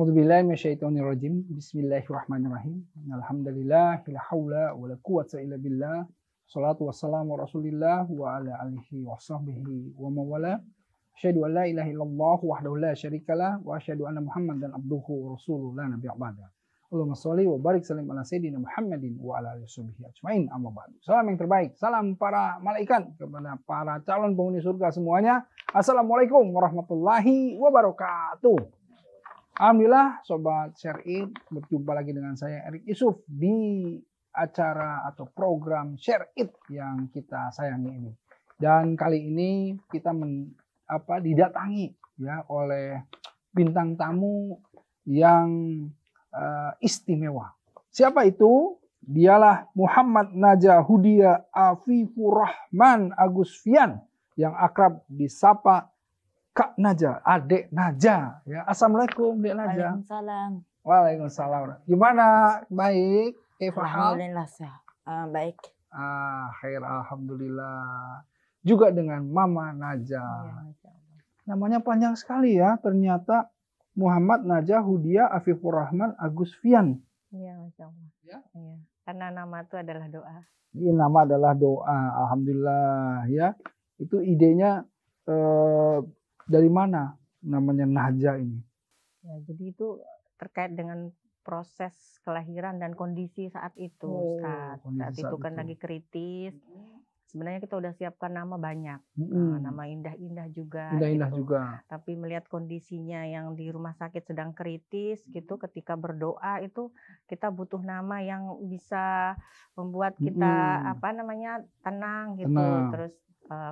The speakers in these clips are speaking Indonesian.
A'udzubillahi minasyaitonirrajim. Bismillahirrahmanirrahim. Alhamdulillah, la haula wala quwwata illa billah. Shalatu wassalamu Rasulillah wa ala alihi wa sahbihi wa mawala. Asyhadu an la ilaha illallah wahdahu la syarikalah wa asyhadu anna Muhammadan abduhu wa rasuluhu la nabiyya ba'da. Allahumma sholli wa barik salim ala sayyidina Muhammadin wa ala alihi washabihi ajmain. Amma ba'du. Salam yang terbaik, salam para malaikat kepada para calon penghuni surga semuanya. Assalamualaikum warahmatullahi wabarakatuh. Alhamdulillah Sobat Share It, berjumpa lagi dengan saya Erik Yusuf di acara atau program Share It yang kita sayangi ini. Dan kali ini kita didatangi ya oleh bintang tamu yang istimewa. Siapa itu? Dialah Muhammad Najah Hudia Afifur Rahman Agusfian yang akrab disapa Kak Najah, Adek Najah. Ya, assalamualaikum, Dek Najah. Waalaikumsalam. Waalaikumsalam. Gimana? Baik. Alhamdulillah baik. Khair, alhamdulillah. Juga dengan Mama Najah. Ya, namanya panjang sekali ya. Ternyata Muhammad Najah Hudia Afifur Rahman Agusfian. Iya, Masya Allah. Ya? Iya. Karena nama itu adalah doa. Ini nama adalah doa. Alhamdulillah ya. Itu idenya dari mana namanya Najah ini? Ya, jadi itu terkait dengan proses kelahiran dan kondisi saat itu, Ustaz. Saat itu kan lagi kritis. Sebenarnya kita udah siapkan nama banyak, nama indah-indah juga. Indah-indah gitu. juga. Tapi melihat kondisinya yang di rumah sakit sedang kritis, gitu. Ketika berdoa itu kita butuh nama yang bisa membuat kita tenang, gitu. Tenang. Terus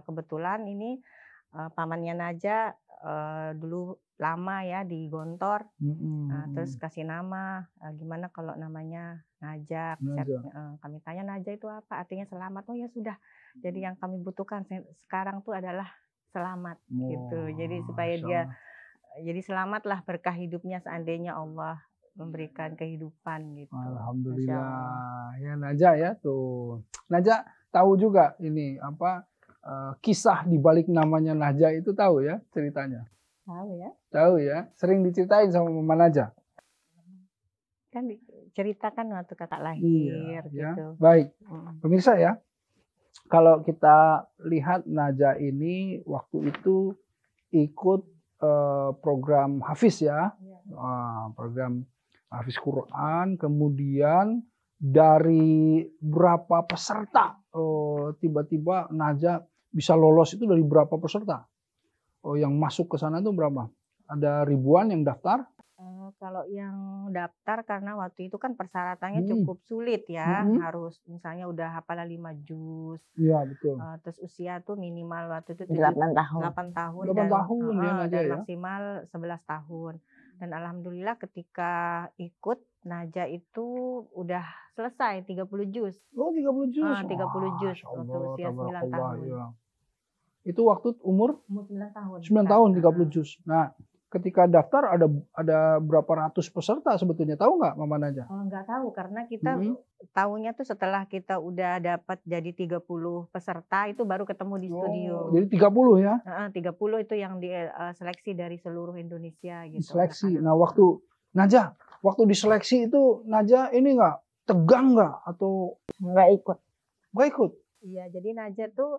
kebetulan ini pamannya Najah dulu lama ya di Gontor. Nah, terus kasih nama, gimana kalau namanya Najah. Kami tanya Najah itu apa? Artinya selamat. Oh ya sudah. Jadi yang kami butuhkan sekarang tuh adalah selamat gitu. Jadi supaya dia jadi selamatlah berkah hidupnya seandainya Allah memberikan kehidupan gitu. Alhamdulillah. Ya Najah ya tuh. Najah tahu juga ini kisah di balik namanya Najah itu tahu ya ceritanya. Tahu ya. Tahu ya. Sering diceritain sama Mama Najah. Kan diceritakan waktu kakak lahir ya. gitu. Baik. Pemirsa ya. Kalau kita lihat Najah ini waktu itu ikut program Hafiz ya. Program Hafiz Quran. Kemudian dari berapa peserta tiba-tiba Najah bisa lolos itu dari berapa peserta? Yang masuk ke sana itu berapa? Ada ribuan yang daftar? Kalau yang daftar karena waktu itu kan persyaratannya cukup sulit ya. Harus misalnya udah hafal 5 juz. Iya, betul. Terus usia tuh minimal waktu itu 8 tahun. 8 tahun dan maksimal 11 tahun. Dan alhamdulillah ketika ikut Najah itu udah selesai 30 juz. Oh, 30 juz. 30 juz waktu usia 9 tahun. Ya. Itu waktu umur 9 tahun. 9 tahun 30 juz. Nah, ketika daftar ada berapa ratus peserta sebetulnya, tahu nggak Mama Najah? Nggak tahu karena kita tahunya tuh setelah kita udah dapat jadi 30 peserta itu baru ketemu di studio. Jadi 30 ya? 30 itu yang diseleksi dari seluruh Indonesia gitu. Seleksi. Nah, waktu diseleksi itu Najah ini nggak tegang nggak atau nggak ikut? Nggak ikut. Iya, jadi Najah tuh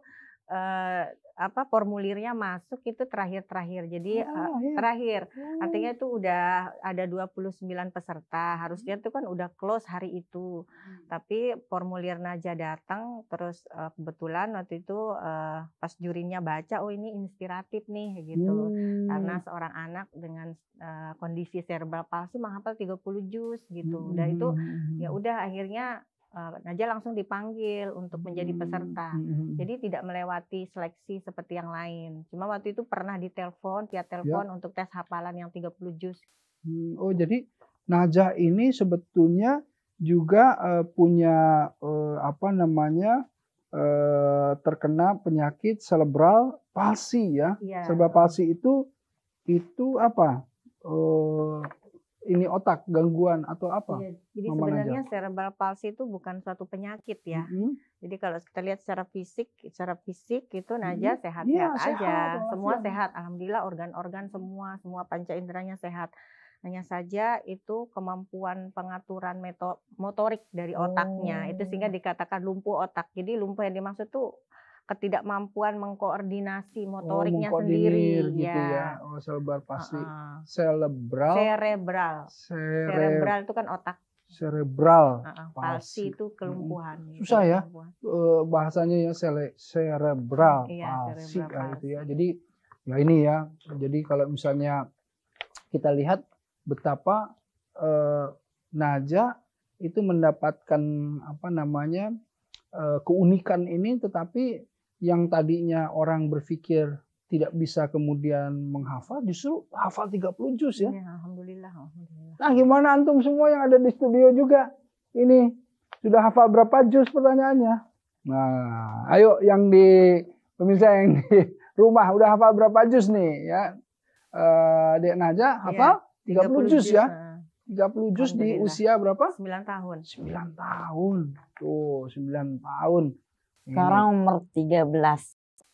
formulirnya masuk itu terakhir. Jadi terakhir. Artinya itu udah ada 29 peserta. Harusnya itu kan udah close hari itu. Tapi formulir Najah datang terus kebetulan waktu itu pas jurinya baca, oh ini inspiratif nih gitu. Karena seorang anak dengan kondisi cerebral palsy menghafal 30 juz gitu. Dan itu ya udah akhirnya Najah langsung dipanggil untuk menjadi peserta. Jadi tidak melewati seleksi seperti yang lain. Cuma waktu itu pernah ditelepon via telepon untuk tes hafalan yang 30 juz. Oh, jadi Najah ini sebetulnya juga punya terkena penyakit cerebral palsy ya. Cerebral palsy itu apa? Ini otak, gangguan atau apa? Iya, jadi sebenarnya cerebral palsy itu bukan suatu penyakit ya. Jadi kalau kita lihat secara fisik itu Najah sehat-sehat aja. Semua sehat. Alhamdulillah organ-organ semua panca inderanya sehat. Hanya saja itu kemampuan pengaturan motorik dari otaknya, itu sehingga dikatakan lumpuh otak. Jadi lumpuh yang dimaksud tuh ketidakmampuan mengkoordinasi motoriknya mengkoordinir sendiri, gitu ya. ya. Selebar pasti. Heeh. Cerebral. Cerebral itu kan otak. Cerebral. Palsi itu kelumpuhan. Susah ya bahasanya ya, cerebral Iya, palsi cerebral gitu ya. Jadi ya ini ya. Jadi kalau misalnya kita lihat betapa Naja itu mendapatkan apa namanya keunikan ini, tetapi yang tadinya orang berpikir tidak bisa kemudian menghafal, justru hafal 30 juz ya. Ya, alhamdulillah. Nah, gimana antum semua yang ada di studio juga? Ini sudah hafal berapa juz pertanyaannya? Nah, ayo yang di pemirsa yang di rumah udah hafal berapa juz nih ya? Dek Naja hafal 30 juz ya. 30 juz di usia berapa? 9 tahun. 9 tahun. Tuh, 9 tahun. Sekarang umur 13.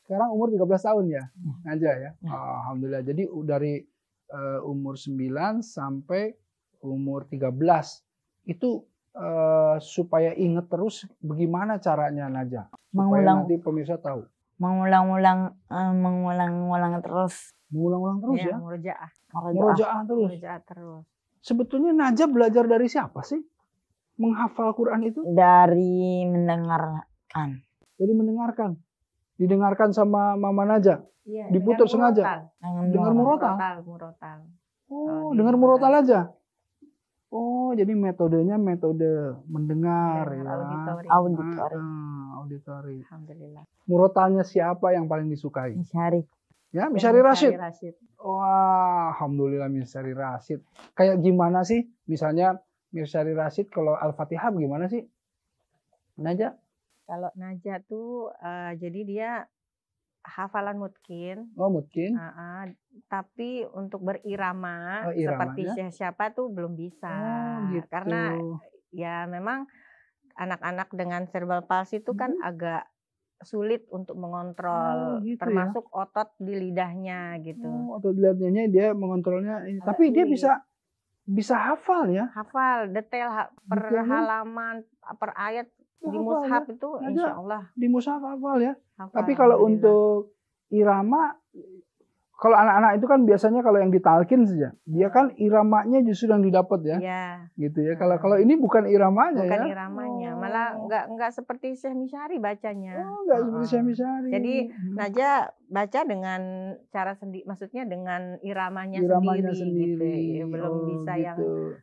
Sekarang umur 13 tahun ya, Naja ya. Alhamdulillah. Jadi dari umur 9 sampai umur 13 itu supaya ingat terus bagaimana caranya Naja? Supaya nanti pemirsa tahu. Mengulang-ulang terus. Mengulang-ulang terus ya? Murojaah terus. terus. Sebetulnya Naja belajar dari siapa sih? Menghafal Quran itu? Dari mendengarkan. Dari mendengarkan. Didengarkan sama Mama Naja? Iya, diputar sengaja? Dengar murotal? Oh, dengar murotal aja? Oh, jadi metodenya metode mendengar ya. Auditori. Alhamdulillah. Murotalnya siapa yang paling disukai? Misyari. Ya, Misyari Rashid. Wah, alhamdulillah Misyari Rashid. Kayak gimana sih? Misalnya Misyari Rashid kalau Al-Fatihah gimana sih? Naja? Kalau Naja tuh jadi dia hafalan mutkin. Oh, mutkin. Tapi untuk berirama seperti siapa tuh belum bisa. Gitu. Karena ya memang anak-anak dengan cerebral palsy itu kan agak sulit untuk mengontrol, gitu termasuk otot di lidahnya gitu. Otot di lidahnya dia mengontrolnya. Tapi dia bisa hafal ya? Hafal detail per halaman, per ayat. Di mushaf ya? Itu insya Allah. Di mushaf hafal ya. Tapi kalau untuk irama, kalau anak-anak itu kan biasanya kalau yang ditalkin saja, dia kan iramanya justru yang didapat ya. Iya. Gitu ya. Kalau ini bukan iramanya bukan ya. Bukan iramanya, malah nggak seperti Syekh Misyari bacanya. Nggak seperti Syekh Misyari. Jadi Naja baca dengan cara sendiri, maksudnya dengan iramanya sendiri. Gitu. Ya, belum bisa gitu. Yang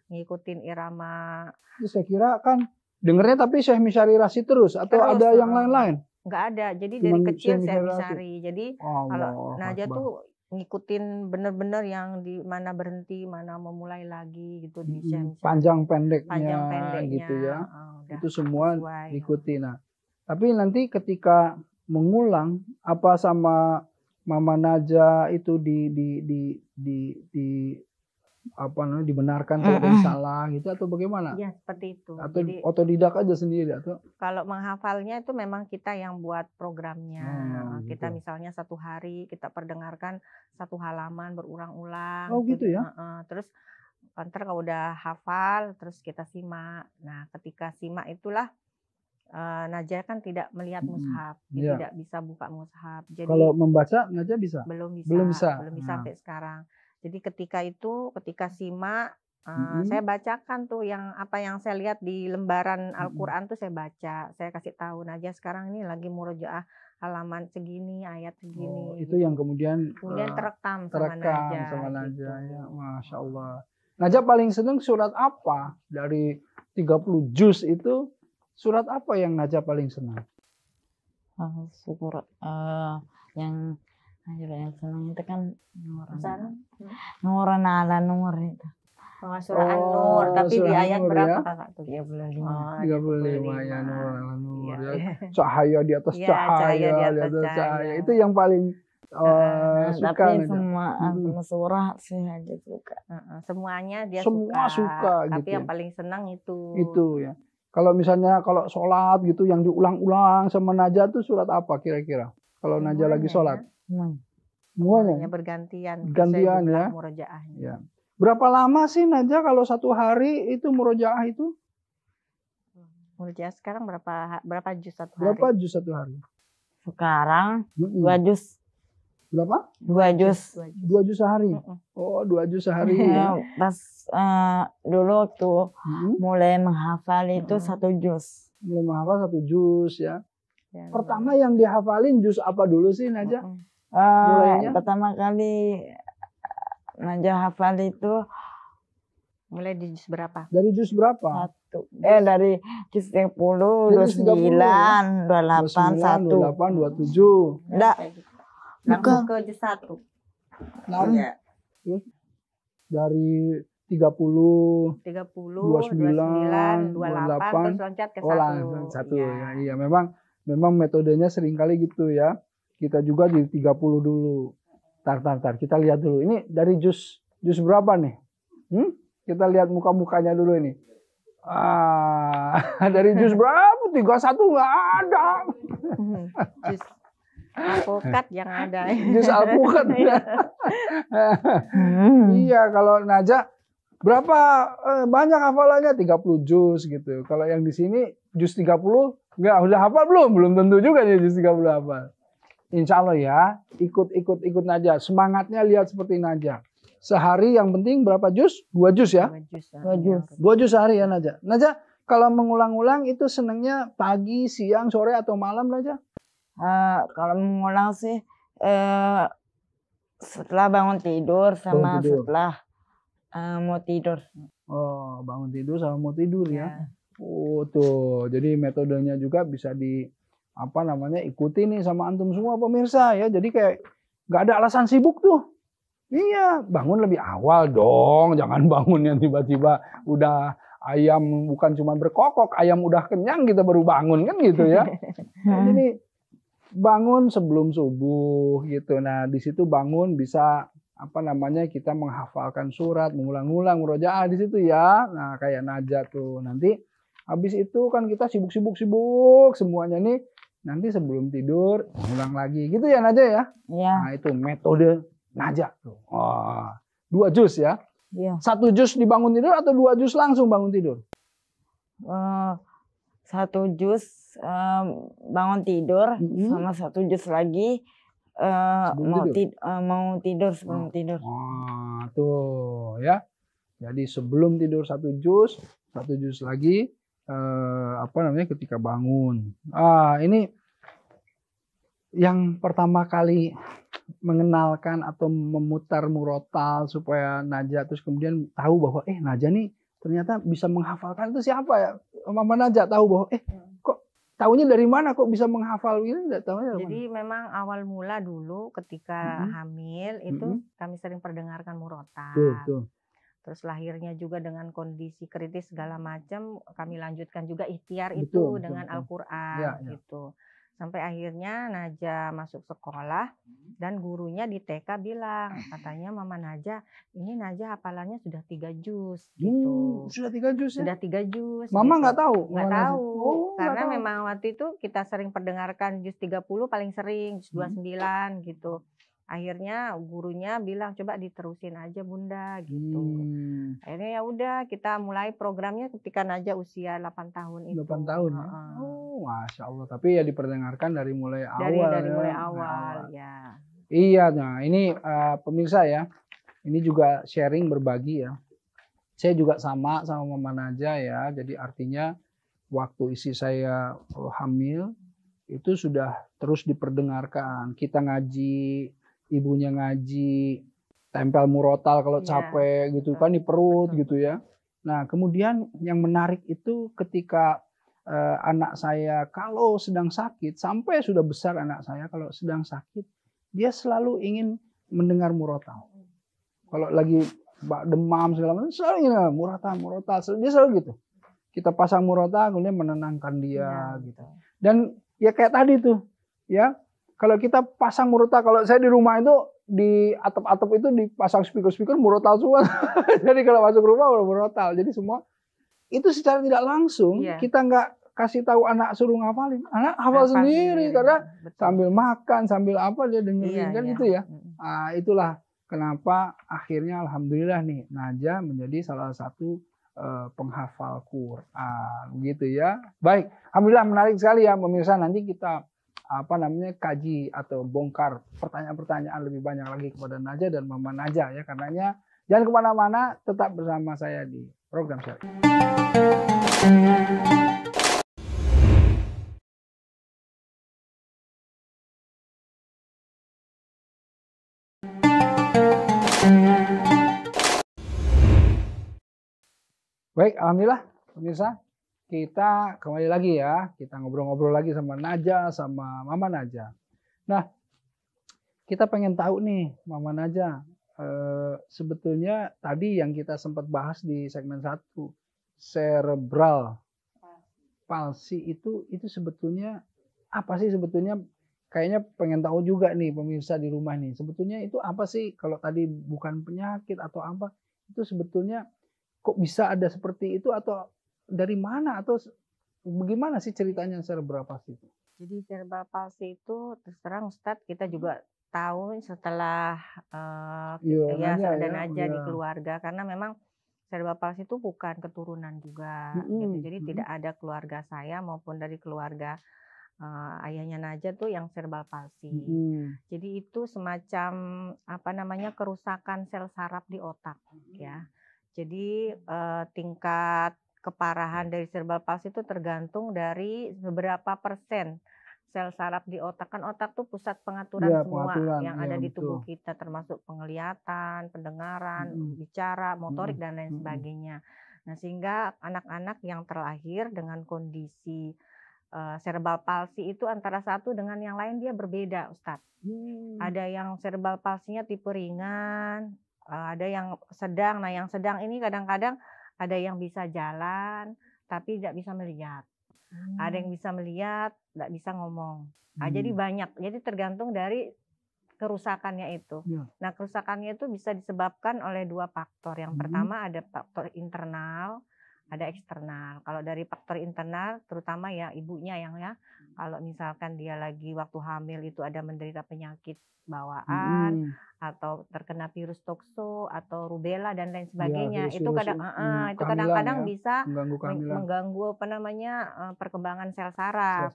ngikutin irama. Jadi saya kira kan dengernya tapi Syekh Misyari Rashid terus atau ada yang lain-lain? Nggak ada. Jadi dari kecil Syekh Misyari. Jadi kalau Naja tuh ngikutin bener-bener yang di mana berhenti, mana memulai lagi gitu di Syekh Misyari. Panjang pendeknya gitu ya. Itu semua ikuti. Nah, tapi nanti ketika mengulang apa sama Mama Naja itu apa namanya dibenarkan kalau ada yang salah gitu atau bagaimana? Ya seperti itu. Atau jadi, otodidak aja sendiri atau? Kalau menghafalnya itu memang kita yang buat programnya. Kita gitu. Misalnya satu hari kita perdengarkan satu halaman berulang-ulang. Oh gitu ya? Terus ntar kalau udah hafal terus kita simak. Nah ketika simak itulah Naja kan tidak melihat mushaf, dia tidak bisa buka mushaf. Jadi kalau membaca Naja bisa? Belum bisa sampai sekarang. Jadi ketika simak, saya bacakan tuh apa yang saya lihat di lembaran Al-Quran tuh saya baca. Saya kasih tahu Naja sekarang ini lagi murojaah halaman segini, ayat segini. Oh, itu yang kemudian terekam sama Naja. Gitu. Ya, Masya Allah. Naja paling seneng surat apa? Dari 30 juz itu, surat apa yang Naja paling senang? Yang yang senang itu kan Nuran ala Nur itu. Surah An-Nur, tapi di ayat berapa Kakak tuh? 35. 35 ya Nur ala Nur ya. Cahaya di atas cahaya, di atas cahaya. Itu yang paling suka. Tapi semua surah saya aja suka. Semuanya dia semua suka tapi gitu. Yang paling senang itu. Itu ya. Kalau misalnya kalau sholat gitu yang diulang-ulang sama Naja tuh surat apa kira-kira? Kalau Naja lagi sholat? Semuanya bergantian ya. murojaahnya. Ya. Berapa lama sih Najah kalau satu hari itu murojaah itu? Murojaah sekarang berapa juz satu hari? Berapa juz satu hari? Sekarang Mm-mm. 2 juz. Berapa? 2 juz. 2 juz sehari. Oh, 2 juz sehari ya. Pas dulu waktu Mm-mm. mulai menghafal itu 1 juz. Mulai menghafal 1 juz ya. Ya, Pertama yang dihafalin juz apa dulu sih Najah? Mulainya? Pertama kali Najah hafal itu mulai di juz berapa? Dari juz berapa? dari juz 30, 29, 28, 1. 28, 27. Enggak. Langsung ke juz 1. Nah, Iya. dari 30, 30, 29, 29, 28, terus loncat ke 1. langsung 1 ya. Iya, memang metodenya seringkali gitu ya. Kita juga di 30 dulu. Tar, kita lihat dulu. Ini dari juz berapa nih? Kita lihat muka-mukanya dulu ini. Dari juz berapa? 31 nggak ada. Juz alpukat yang ada. Juz alpukat. Iya, kalau Najah berapa banyak hafalannya? 30 juz gitu. Kalau yang di sini juz 30 nggak udah hafal belum? Belum tentu juga nih juz 30 hafal. Insya Allah ya, ikut Najah. Semangatnya lihat seperti Najah. Sehari yang penting berapa juz? 2 juz ya? 2 juz. 2 juz sehari ya Najah. Najah, kalau mengulang-ulang itu senangnya pagi, siang, sore, atau malam Najah? Kalau mengulang sih setelah bangun tidur sama setelah mau tidur. Oh, bangun tidur sama mau tidur ya. Oh, tuh. Jadi metodenya juga bisa ikuti nih sama antum semua pemirsa ya. Jadi kayak nggak ada alasan sibuk tuh. Iya, bangun lebih awal dong. Jangan bangun yang tiba-tiba udah ayam bukan cuma berkokok, ayam udah kenyang kita baru bangun kan gitu ya. Jadi bangun sebelum subuh gitu. Nah, di situ bangun bisa kita menghafalkan surat, mengulang-ulang murojaah di situ ya. Nah, kayak Najah tuh. Nanti habis itu kan kita sibuk semuanya nih. Nanti sebelum tidur ulang lagi gitu ya Najah ya. Iya. Nah, itu metode Najah tuh. 2 juz ya. Iya. 1 juz dibangun tidur atau 2 juz langsung bangun tidur? 1 juz bangun tidur sama 1 juz lagi mau tidur sebelum tidur. Tuh ya. Jadi sebelum tidur 1 juz, 1 juz lagi ketika bangun. Ini yang pertama kali mengenalkan atau memutar murotal supaya Najah terus kemudian tahu bahwa Najah nih ternyata bisa menghafalkan itu siapa ya? Mama Najah tahu bahwa kok tahunya dari mana kok bisa menghafal ini? Jadi memang awal mula dulu ketika hamil itu kami sering perdengarkan murotal. Tuh. Terus lahirnya juga dengan kondisi kritis segala macam, kami lanjutkan juga ikhtiar Betul, dengan Al-Quran ya. gitu. Sampai akhirnya Najah masuk sekolah dan gurunya di TK bilang, katanya Mama Najah, ini Najah hafalannya sudah 3 juz gitu. Sudah 3 juz ya? Sudah 3 juz. Mama nggak tahu? Nggak tahu. Karena nggak tahu. memang waktu itu kita sering perdengarkan juz 30 paling sering, juz 29 gitu. Akhirnya gurunya bilang coba diterusin aja Bunda gitu. Akhirnya ya udah kita mulai programnya ketika Najah usia 8 tahun itu. 8 tahun ya. Masya Allah. Tapi ya diperdengarkan dari mulai awal. Dari mulai awal ya. Iya, nah ini pemirsa ya. Ini juga sharing berbagi ya. Saya juga sama Mama Najah ya. Jadi artinya waktu istri saya hamil itu sudah terus diperdengarkan. Kita ngaji, ibunya ngaji, tempel murotal kalau capek gitu kan di perut gitu ya. Nah, kemudian yang menarik itu ketika anak saya kalau sedang sakit, sampai sudah besar anak saya kalau sedang sakit, dia selalu ingin mendengar murotal. Kalau lagi demam segala macam, selalu ingin murotal. Dia selalu gitu. Kita pasang murotal kemudian menenangkan dia gitu. Dan ya kayak tadi tuh, ya. Kalau kita pasang murotal, kalau saya di rumah itu di atap-atap itu dipasang speaker murotal semua. Jadi kalau masuk rumah udah murotal. Jadi semua itu secara tidak langsung kita nggak kasih tahu anak suruh ngapalin. Anak hafal sendiri karena sambil makan, sambil apa dia dengerin kan gitu ya. Itulah kenapa akhirnya alhamdulillah nih Naja menjadi salah satu penghafal Quran gitu ya. Baik, alhamdulillah menarik sekali ya pemirsa. Nanti kita kaji atau bongkar pertanyaan-pertanyaan lebih banyak lagi kepada Naja dan Mama Naja ya. Karenanya jangan kemana-mana, tetap bersama saya di program Syarif. Baik, alhamdulillah pemirsa, kita kembali lagi ya. Kita ngobrol-ngobrol lagi sama Naja, sama Mama Naja. Nah, kita pengen tahu nih Mama Naja, sebetulnya tadi yang kita sempat bahas di segmen 1, cerebral palsy itu sebetulnya apa sih sebetulnya? Kayaknya pengen tahu juga nih pemirsa di rumah nih. Sebetulnya itu apa sih? Kalau tadi bukan penyakit atau apa, itu sebetulnya kok bisa ada seperti itu atau dari mana atau bagaimana sih ceritanya cerebral palsy itu? Jadi cerebral palsy itu terus terang Ustadz kita juga tahu setelah ada Naja di keluarga, karena memang cerebral palsy itu bukan keturunan juga gitu. Jadi tidak ada keluarga saya maupun dari keluarga ayahnya Naja tuh yang cerebral palsy. Jadi itu semacam kerusakan sel saraf di otak ya. Jadi tingkat keparahan dari cerebral palsy itu tergantung dari beberapa persen sel saraf di otak. Kan otak tuh pusat pengaturan semua yang ada di tubuh kita, termasuk penglihatan, pendengaran, bicara, motorik dan lain sebagainya. Nah, sehingga anak-anak yang terlahir dengan kondisi cerebral palsy itu antara satu dengan yang lain dia berbeda, Ustadz. Ada yang cerebral palsy-nya tipe ringan, ada yang sedang. Nah, yang sedang ini kadang-kadang ada yang bisa jalan tapi tidak bisa melihat. Ada yang bisa melihat, tidak bisa ngomong. Nah, jadi banyak. Jadi tergantung dari kerusakannya itu. Nah, kerusakannya itu bisa disebabkan oleh 2 faktor. Yang pertama ada faktor internal, ada eksternal. Kalau dari faktor internal, terutama ya ibunya yang ya, kalau misalkan dia lagi waktu hamil itu ada menderita penyakit bawaan atau terkena virus tokso atau rubella dan lain sebagainya, itu kadang-kadang bisa mengganggu perkembangan sel saraf.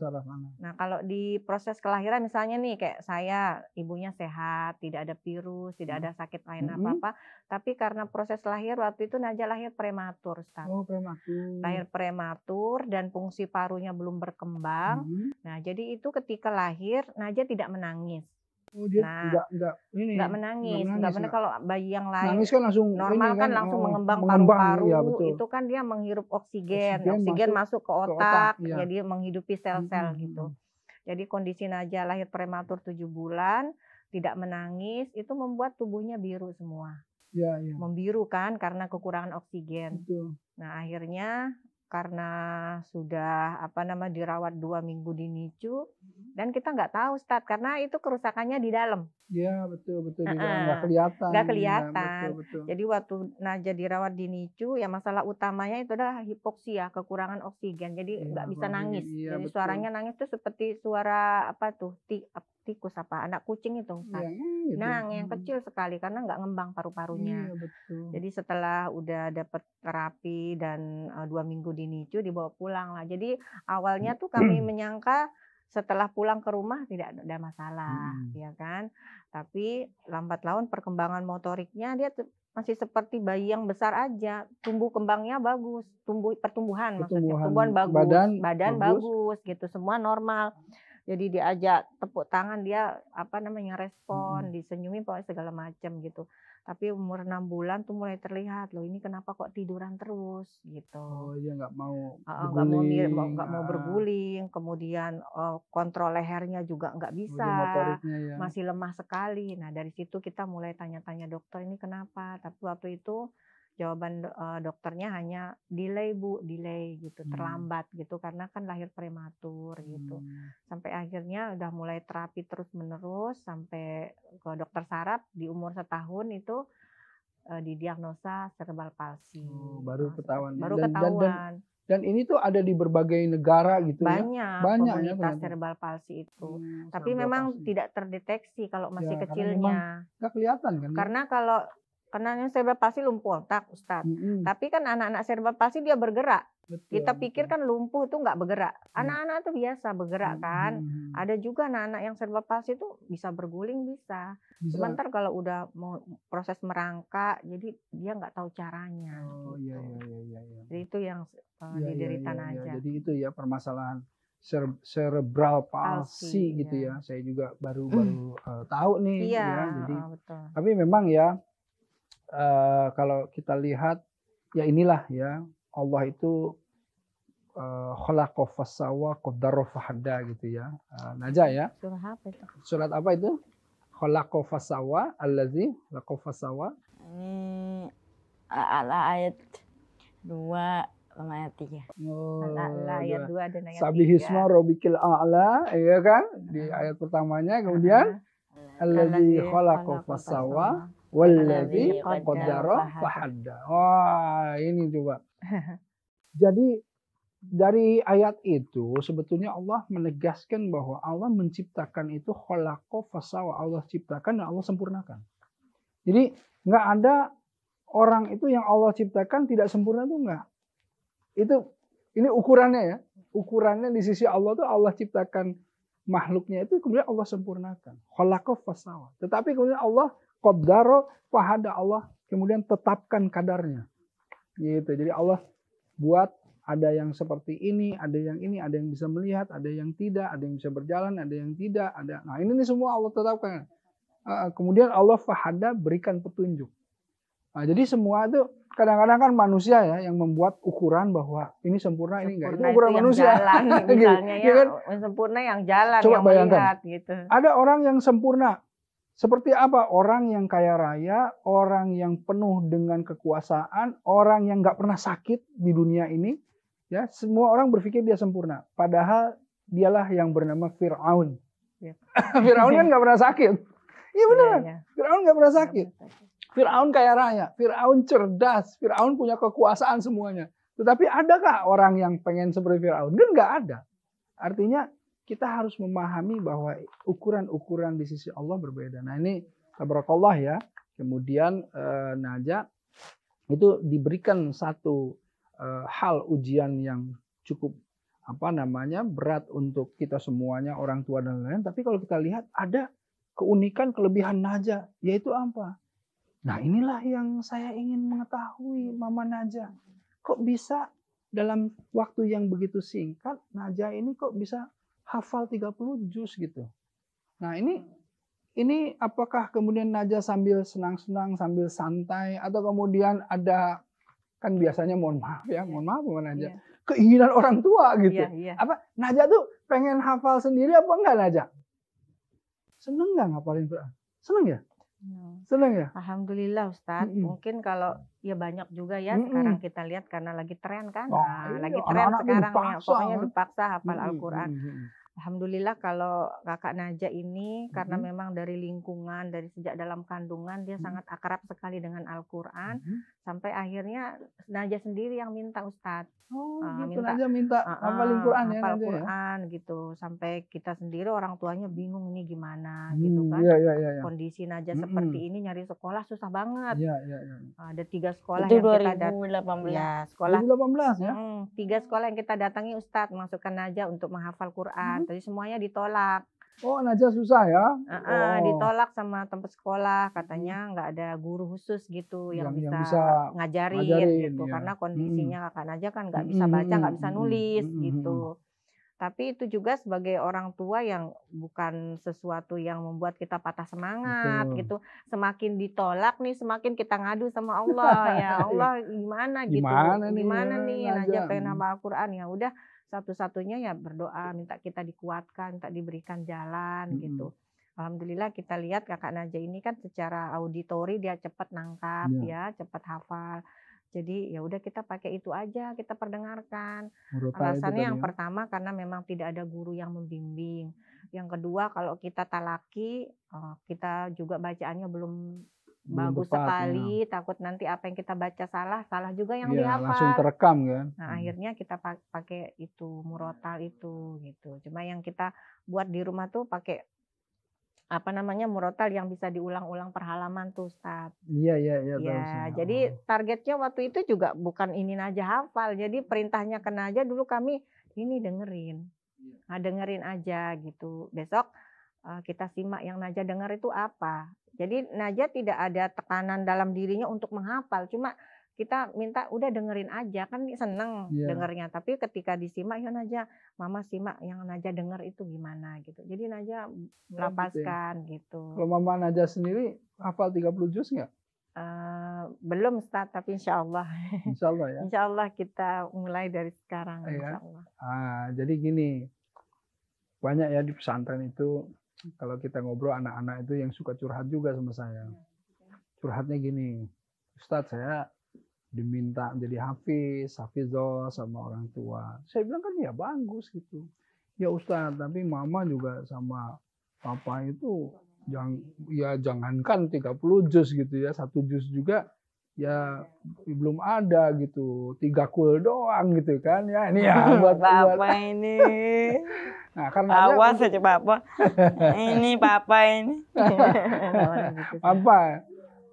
Nah, kalau di proses kelahiran misalnya nih kayak saya, ibunya sehat, tidak ada virus, tidak ada sakit lain apa-apa, tapi karena proses lahir waktu itu Naja lahir prematur, Ustaz. Lahir prematur dan fungsi parunya belum berkembang. Nah, jadi itu ketika lahir Naja tidak menangis. Nggak menangis. Kalau bayi yang lain nangis kan langsung normal kan langsung mengembang paru-paru, ya, itu kan dia menghirup oksigen masuk ke otak, jadi menghidupi sel-sel gitu. Jadi kondisi Naja lahir prematur 7 bulan, tidak menangis, itu membuat tubuhnya biru semua. Membiru kan karena kekurangan oksigen. Nah, akhirnya karena sudah dirawat 2 minggu di NICU dan kita nggak tahu Ustadz karena itu kerusakannya di dalam. Iya, betul nggak kelihatan. Ya, betul. Jadi waktu Naja dirawat di NICU ya masalah utamanya itu adalah hipoksia, kekurangan oksigen. Jadi nggak bisa nangis. Jadi suaranya nangis tuh seperti suara tikus anak kucing itu. Yang kecil sekali karena nggak ngembang paru-parunya. Jadi setelah udah dapat terapi dan 2 minggu di NICU dibawa pulang lah. Jadi awalnya tuh kami menyangka setelah pulang ke rumah tidak ada masalah, ya kan. Tapi lambat laun perkembangan motoriknya dia masih seperti bayi yang besar aja. Tumbuh kembangnya bagus, pertumbuhan bagus, badan bagus gitu, semua normal. Jadi diajak tepuk tangan dia respon, disenyumin pokoknya segala macam gitu. Tapi umur 6 bulan tuh mulai terlihat loh ini kenapa kok tiduran terus gitu. Oh iya nggak mau berguling, kemudian kontrol lehernya juga nggak bisa, masih lemah sekali. Nah dari situ kita mulai tanya-tanya dokter ini kenapa. Tapi waktu itu jawaban dokternya hanya delay gitu, terlambat gitu karena kan lahir prematur gitu. Sampai akhirnya udah mulai terapi terus menerus sampai ke dokter saraf di umur 1 tahun itu didiagnosa cerebral palsy. Baru ketahuan. Baru ketahuan. Dan ini tuh ada di berbagai negara gitu ya. Banyak Banyak ya komunitas ternyata. cerebral palsy itu. Tapi Cerebral memang palsy. tidak terdeteksi kalau masih Ya, karena kecilnya. memang nggak kelihatan kan ya. Karena kalau yang cerebral palsy lumpuh otak, Ustadz. Tapi kan anak-anak cerebral palsy dia bergerak. Betul, Kita pikir kan lumpuh itu nggak bergerak. Ya. Anak-anak tuh biasa bergerak kan. Ada juga anak-anak yang cerebral palsy itu bisa berguling bisa. Sebentar kalau udah mau proses merangkak, jadi dia nggak tahu caranya. Oh gitu. iya. Jadi itu yang diderita Naja. Jadi itu ya permasalahan cerebral palsy gitu ya. Saya juga baru tahu nih Iya, ya. Jadi betul. tapi memang ya kalau kita lihat ya inilah ya, Allah itu khalaqa fasawa qaddara fahada gitu ya. Naja ya. Surah apa itu? Surat apa itu? Khalaqa fasawa allazi khalaqa fasawa. Ini ayat 2 sama ayat 3. Ayat 2 dan ayat 3. Sabihisma rabbikal a'la, ya kan? Di ayat pertamanya, kemudian allazi khalaqa fasawa wallazi qaddara fahada. Wah, ini coba. Jadi dari ayat itu sebetulnya Allah menegaskan bahwa Allah menciptakan itu khalaqa fasawa, Allah ciptakan dan Allah sempurnakan. Jadi nggak ada orang itu yang Allah ciptakan tidak sempurna tuh nggak. Ini ukurannya ya. Ukurannya di sisi Allah tuh Allah ciptakan makhluknya itu kemudian Allah sempurnakan. Khalaqa fasawa. Tetapi kemudian Allah qaddara fahada, Allah kemudian tetapkan kadarnya. Gitu. Jadi Allah buat ada yang seperti ini, ada yang bisa melihat, ada yang tidak, ada yang bisa berjalan, ada yang tidak, ada. Nah, ini semua Allah tetapkan. Kemudian Allah fahada, berikan petunjuk. Nah, jadi semua itu kadang-kadang kan manusia ya yang membuat ukuran bahwa ini sempurna, ini enggak. Itu ukuran manusia. Jalan, misalnya ya kan? Sempurna yang jalan, coba yang bayangkan, melihat gitu. Ada orang yang sempurna. Seperti apa? Orang yang kaya raya, orang yang penuh dengan kekuasaan, orang yang nggak pernah sakit di dunia ini. Ya, semua orang berpikir dia sempurna. Padahal dialah yang bernama Fir'aun. Ya. Fir'aun kan nggak pernah sakit. Iya benar. Ya. Fir'aun nggak pernah sakit. Fir'aun kaya raya, Fir'aun cerdas, Fir'aun punya kekuasaan semuanya. Tetapi adakah orang yang pengen seperti Fir'aun? Kan nggak ada. Artinya kita harus memahami bahwa ukuran-ukuran di sisi Allah berbeda. Nah ini tabarakallah ya. Kemudian Naja itu diberikan satu hal ujian yang cukup berat untuk kita semuanya, orang tua dan lain-lain. Tapi kalau kita lihat ada keunikan kelebihan Naja, yaitu apa? Nah inilah yang saya ingin mengetahui, Mama Naja. Kok bisa dalam waktu yang begitu singkat, Naja ini kok bisa hafal 30 juz gitu. Nah ini apakah kemudian Naja sambil senang-senang, sambil santai, atau kemudian ada, kan biasanya mohon maaf Mama Naja, keinginan orang tua gitu. Apa Naja tuh pengen hafal sendiri apa enggak Naja? Seneng nggak ngapalin Quran? Seneng ya? Seneng ya? Alhamdulillah Ustadz. Mungkin kalau ya banyak juga ya sekarang kita lihat karena lagi tren kan. Lagi tren sekarang ya, pokoknya dipaksa hafal Al-Quran. Alhamdulillah kalau kakak Naja ini karena memang dari lingkungan, dari sejak dalam kandungan dia sangat akrab sekali dengan Al-Quran. Sampai akhirnya Naja sendiri yang minta Ustadz. Gitu Naja minta hafalin Quran ya. Hafal Quran gitu. Sampai kita sendiri orang tuanya bingung ini gimana gitu kan. Kondisi Naja seperti ini nyari sekolah susah banget. Ada 3 sekolah itu yang 2018. Ya, sekolah 2018 ya. 3 sekolah yang kita datangi Ustadz masukkan Naja untuk menghafal Quran. Tapi semuanya ditolak. Oh, Naja susah ya? Ditolak sama tempat sekolah, katanya nggak ada guru khusus gitu yang bisa ngajarin gitu. Karena kondisinya kakak Naja kan nggak bisa baca, nggak bisa nulis gitu. Tapi itu juga sebagai orang tua yang bukan sesuatu yang membuat kita patah semangat gitu. Semakin ditolak nih, semakin kita ngadu sama Allah. Ya Allah gimana gitu? Gimana nih Naja pengen hafal Al-Quran? Ya udah, satu-satunya ya berdoa, minta kita dikuatkan, minta diberikan jalan gitu. Alhamdulillah kita lihat kakak Naja ini kan secara auditori dia cepat nangkap ya, cepat hafal. Jadi ya udah kita pakai itu aja, kita perdengarkan. Alasannya yang pertama karena memang tidak ada guru yang membimbing. Yang kedua kalau kita talaki, kita juga bacaannya belum bagus tepat, sekali, takut nanti apa yang kita baca salah juga yang Iya, langsung dihafal. terekam kan. Nah, akhirnya kita pakai itu murotal itu gitu. Cuma yang kita buat di rumah tuh pakai apa namanya murotal yang bisa diulang-ulang per halaman tuh, Ustaz. Iya tahu Ya, saya. jadi targetnya waktu itu juga bukan ini Najah hafal. Jadi perintahnya ke Najah dulu kami ini dengerin. Nah, dengerin aja gitu. Besok kita simak yang Najah dengar itu apa. Jadi Najah tidak ada tekanan dalam dirinya untuk menghafal. Cuma kita minta udah dengerin aja, kan seneng dengernya. Tapi ketika disimak, ya Najah, Mama simak yang Najah denger itu gimana gitu. Jadi Najah lapaskan gitu. Kalau Mama Najah sendiri hafal 30 juz nggak? Belum Ustaz, tapi insya Allah. Insya Allah ya. Insya Allah kita mulai dari sekarang. Insya Allah. Jadi gini, banyak ya di pesantren itu, kalau kita ngobrol anak-anak itu yang suka curhat juga sama saya. Curhatnya gini, Ustadz saya diminta jadi hafizol sama orang tua. Saya bilang kan ya bagus gitu. Ya Ustadz, tapi mama juga sama papa itu jangankan 30 juz gitu ya, 1 juz juga ya belum ada gitu, 3 kul doang gitu kan ya. Ini ya buat Papa ini. Nah, karena awas aja Papa. Ini Papa ini. Apa?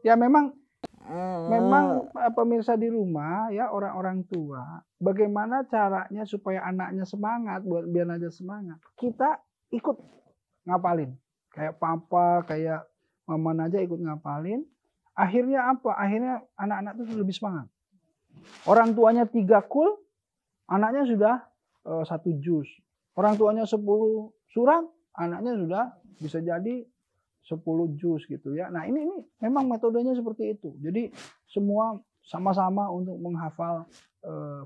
Ya memang pemirsa di rumah ya, orang-orang tua, bagaimana caranya supaya anaknya semangat, biar aja semangat. Kita ikut ngapalin. Kayak papa, kayak mama aja ikut ngapalin. Akhirnya apa? Akhirnya anak-anak itu lebih semangat. Orang tuanya 3 kul, anaknya sudah 1 juz. Orang tuanya 10 surat, anaknya sudah bisa jadi 10 juz gitu ya. Nah ini memang metodenya seperti itu. Jadi semua sama-sama untuk menghafal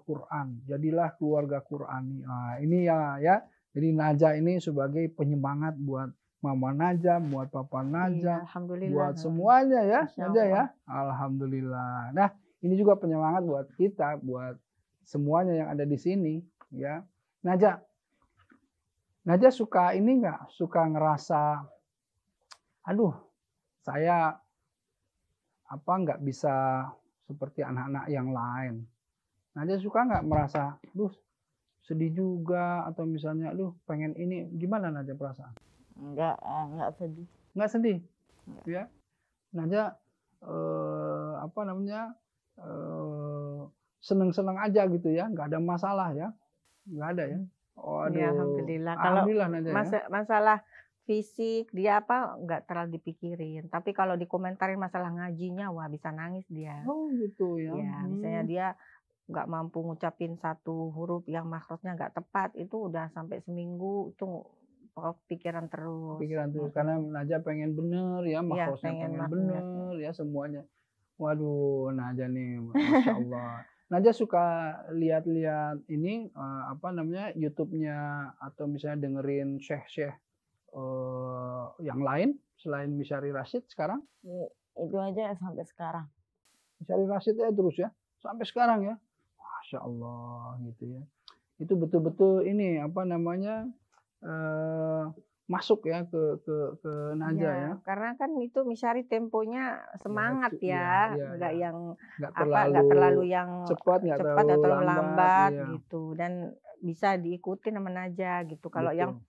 Quran. Jadilah keluarga Qurani. Nah ini ya. Jadi Najah ini sebagai penyemangat buat Mama Najah, buat Papa Najah, buat semuanya ya, Najah ya. Alhamdulillah. Nah ini juga penyemangat buat kita, buat semuanya yang ada di sini ya. Najah suka ini nggak? Suka ngerasa aduh, saya nggak bisa seperti anak-anak yang lain. Najah suka nggak merasa, sedih juga atau misalnya, pengen ini, gimana Najah perasaan? Enggak sedih. Nggak sedih, ya. Najah seneng-seneng aja gitu ya, nggak ada masalah ya, nggak ada ya. Oh, aduh. Ya, alhamdulillah. Kalau Najah, masalah fisik dia nggak terlalu dipikirin, tapi kalau dikomentarin masalah ngajinya bisa nangis dia. Oh gitu ya. Ya misalnya dia nggak mampu ngucapin 1 huruf yang makhrajnya nggak tepat, itu udah sampai seminggu itu pikiran terus. Karena Najah pengen bener ya, makhrajnya pengen bener ya semuanya. Waduh Najah nih, Masya Allah. Najah suka lihat-lihat ini YouTube-nya atau misalnya dengerin syekh yang lain selain Misyari Rasyid sekarang? Itu aja sampai sekarang. Misyari Rasyid ya terus ya sampai sekarang ya, Masya Allah gitu ya. Itu betul-betul ini masuk ya ke Najah ya. Karena kan itu Misyari temponya semangat nggak yang nggak terlalu yang cepat atau terlalu lambat gitu, dan bisa diikuti sama Najah gitu. Kalau yang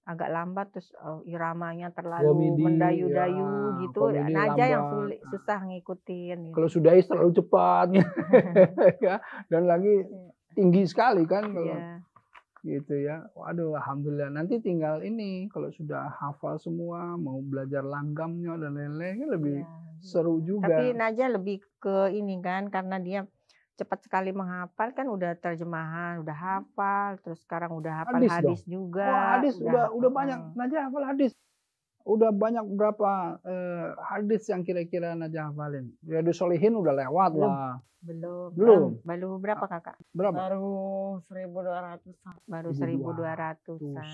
agak lambat terus iramanya terlalu mendayu-dayu gitu, Najah yang susah ngikutin gitu. Kalau sudah terlalu cepat ya, dan lagi tinggi sekali kan kalau gitu ya. Waduh alhamdulillah, nanti tinggal ini kalau sudah hafal semua mau belajar langgamnya dan lain-lain lebih seru juga. Tapi Najah lebih ke ini kan, karena dia cepat sekali menghafal kan, udah terjemahan, udah hafal, terus sekarang udah hafal hadis juga. Wah, hadis udah banyak. Najah hafal hadis. Udah banyak berapa hadis yang kira-kira Najah hafalin? Riyadhus Shalihin udah lewat lah. Belum. Baru berapa Kakak? Berapa? Baru 1.200-an. Baru 1.200-an.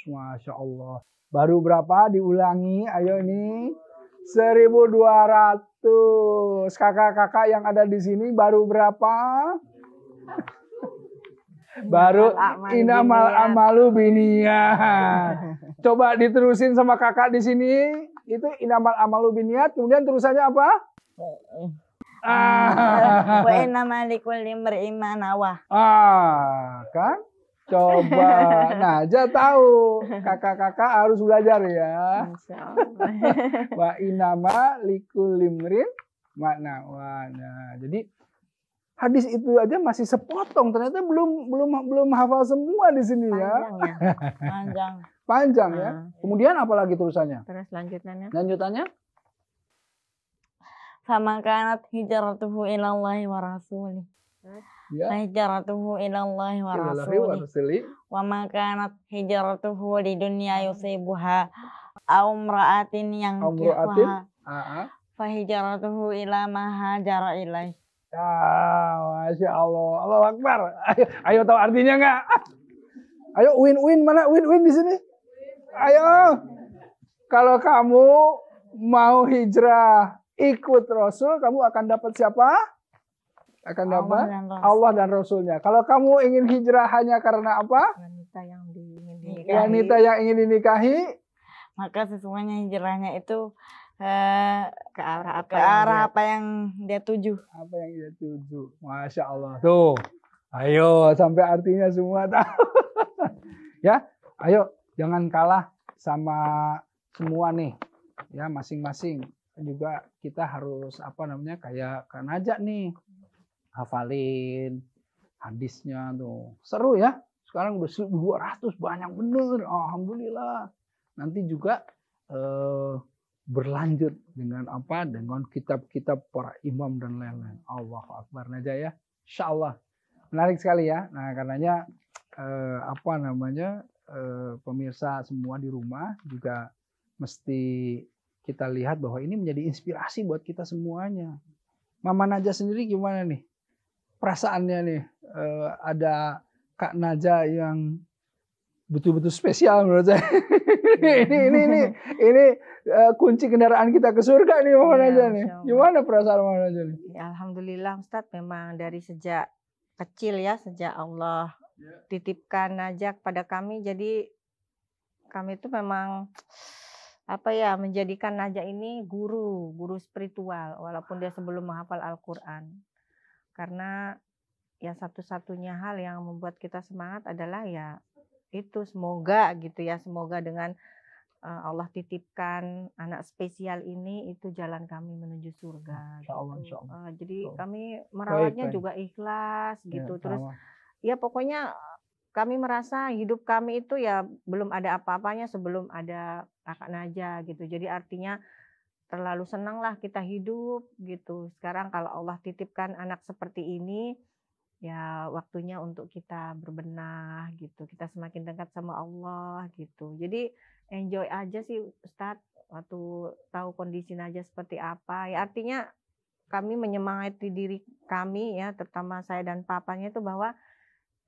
Masya Allah. Baru berapa? Diulangi. Ayo ini. 1.200. Kakak-kakak yang ada di sini baru berapa? Baru inamal amalu biniyah. Coba diterusin sama kakak di sini. itu inamal amalu binniat, kemudian terusannya apa? Wa innamal likulli imri'in ma nawa. Kan? Coba Najah tahu. Kakak-kakak harus belajar ya. Insyaallah. Wa inama likulli imrin ma nawa. Nah, jadi hadis itu aja masih sepotong, ternyata belum hafal semua di sini ya. Panjang ya. Panjang. Panjang ya. Kemudian apa lagi terusannya? Terus lanjutannya. Lanjutannya? Fama kanat hijratuhu ila Allahi wa rasulih. Ya. Hijratuhu ila Allahi wa Ilallahi wa rasulih. rasuli. Wa ma kanat hijratuhu lidunya yusibuha aw imra'atin yang Imra'atin? kihuha fa hijratuhu ila ma hajara ilaih. Masya Allah. Allahu Akbar. Ayo tahu artinya nggak? Ayo win-win, mana win-win di sini? Ayo. Kalau kamu mau hijrah ikut Rasul, kamu akan dapat siapa? Akan dapat Allah dan Rasulnya. Kalau kamu ingin hijrah hanya karena apa? Wanita yang ingin dinikahi. Wanita yang ingin dinikahi. Maka sesungguhnya hijrahnya itu Ke arah apa yang dia tuju. Apa yang dia tuju. Masya Allah. Tuh. Ayo sampai artinya semua tahu. Ya, ayo jangan kalah sama semua nih. Ya, masing-masing juga kita harus kayak Kak Najah nih. Hafalin hadisnya tuh. Seru ya. Sekarang udah 1.200, banyak bener. Alhamdulillah. Nanti juga berlanjut dengan apa? Dengan kitab-kitab para imam dan lain-lain. Allahu Akbar Najah ya. Insyaallah. Menarik sekali ya. Nah, karenanya pemirsa semua di rumah juga mesti kita lihat bahwa ini menjadi inspirasi buat kita semuanya. Mama Najah sendiri gimana nih? Perasaannya nih, ada Kak Najah yang betul-betul spesial menurut saya. ini kunci kendaraan kita ke surga nih Mama Najah nih. Gimana perasaan Mama Najah nih? Ya, alhamdulillah Ustadz, memang dari sejak kecil ya, sejak Allah titipkan Najah kepada kami, jadi kami itu memang menjadikan Najah ini guru spiritual walaupun dia sebelum menghafal Al-Quran. Karena ya satu-satunya hal yang membuat kita semangat adalah ya itu, semoga dengan Allah titipkan anak spesial ini, itu jalan kami menuju surga. Insya Allah. Jadi kami merawatnya juga ikhlas gitu. Terus ya pokoknya kami merasa hidup kami itu ya belum ada apa-apanya sebelum ada Kakak Najah gitu. Jadi artinya terlalu senanglah kita hidup gitu. Sekarang kalau Allah titipkan anak seperti ini, ya waktunya untuk kita berbenah gitu. Kita semakin dekat sama Allah gitu. Jadi enjoy aja sih Ustadz waktu tahu kondisi Najah seperti apa. Ya artinya kami menyemangati diri kami ya, terutama saya dan papanya itu bahwa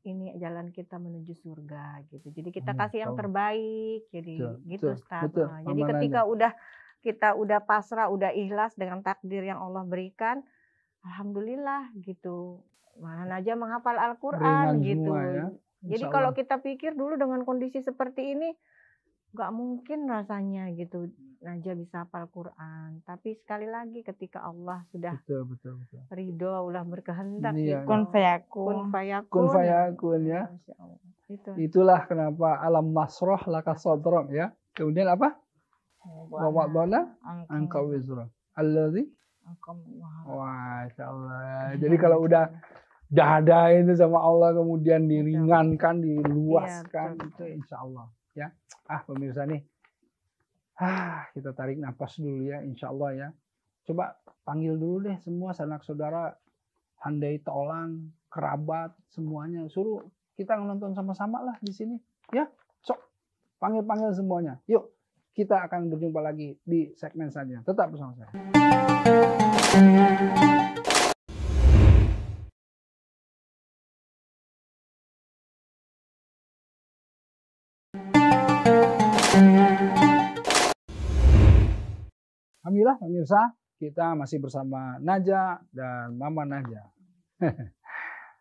ini jalan kita menuju surga gitu. Jadi kita kasih yang terbaik. Jadi gitu Ustadz. Jadi ketika kita udah pasrah, udah ikhlas dengan takdir yang Allah berikan, alhamdulillah gitu. Mana Najah menghafal Al-Quran gitu. Ya. Jadi kalau kita pikir dulu dengan kondisi seperti ini, nggak mungkin rasanya gitu Najah bisa hafal Quran. Tapi sekali lagi ketika Allah sudah ridho, Allah berkehendak, kun fayakun ya. Itulah kenapa alam nasroh laka sodrok ya. Kemudian apa? Wawadona angkau wizra. Alladzi. Masya Allah. Jadi kalau udah dada itu sama Allah kemudian diringankan, diluaskan, itu insya Allah ya. Pemirsa nih, kita tarik nafas dulu ya, insya Allah ya. Coba panggil dulu deh semua sanak saudara, handai tolang, kerabat, semuanya. Suruh kita nonton sama-sama lah di sini ya. Sok panggil semuanya. Yuk, kita akan berjumpa lagi di segmen selanjutnya. Tetap bersama saya. Alhamdulillah pemirsa, kita masih bersama Najah dan Mama Najah.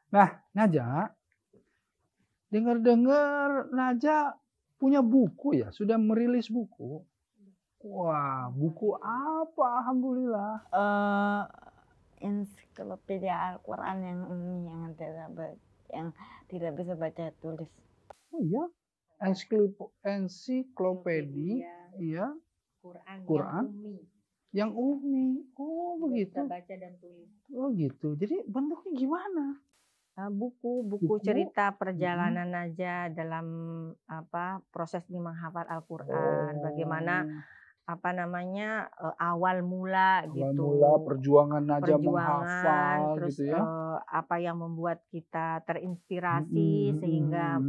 Nah, Najah, dengar-dengar Najah punya buku ya, sudah merilis buku. Wah, buku apa? Alhamdulillah. Ensiklopedia Al-Quran yang ini yang tidak bisa baca tulis. Oh iya, ensiklopedia, iya, Quran yang ummi. Oh begitu. Bisa baca dan tulis. Oh gitu. Jadi bentuknya gimana? Buku Buku? cerita perjalanan Najah dalam proses menghafal Al-Quran, bagaimana awal mula Awal gitu, mula perjuangan Najah menghafal terus gitu ya. apa yang membuat kita terinspirasi sehingga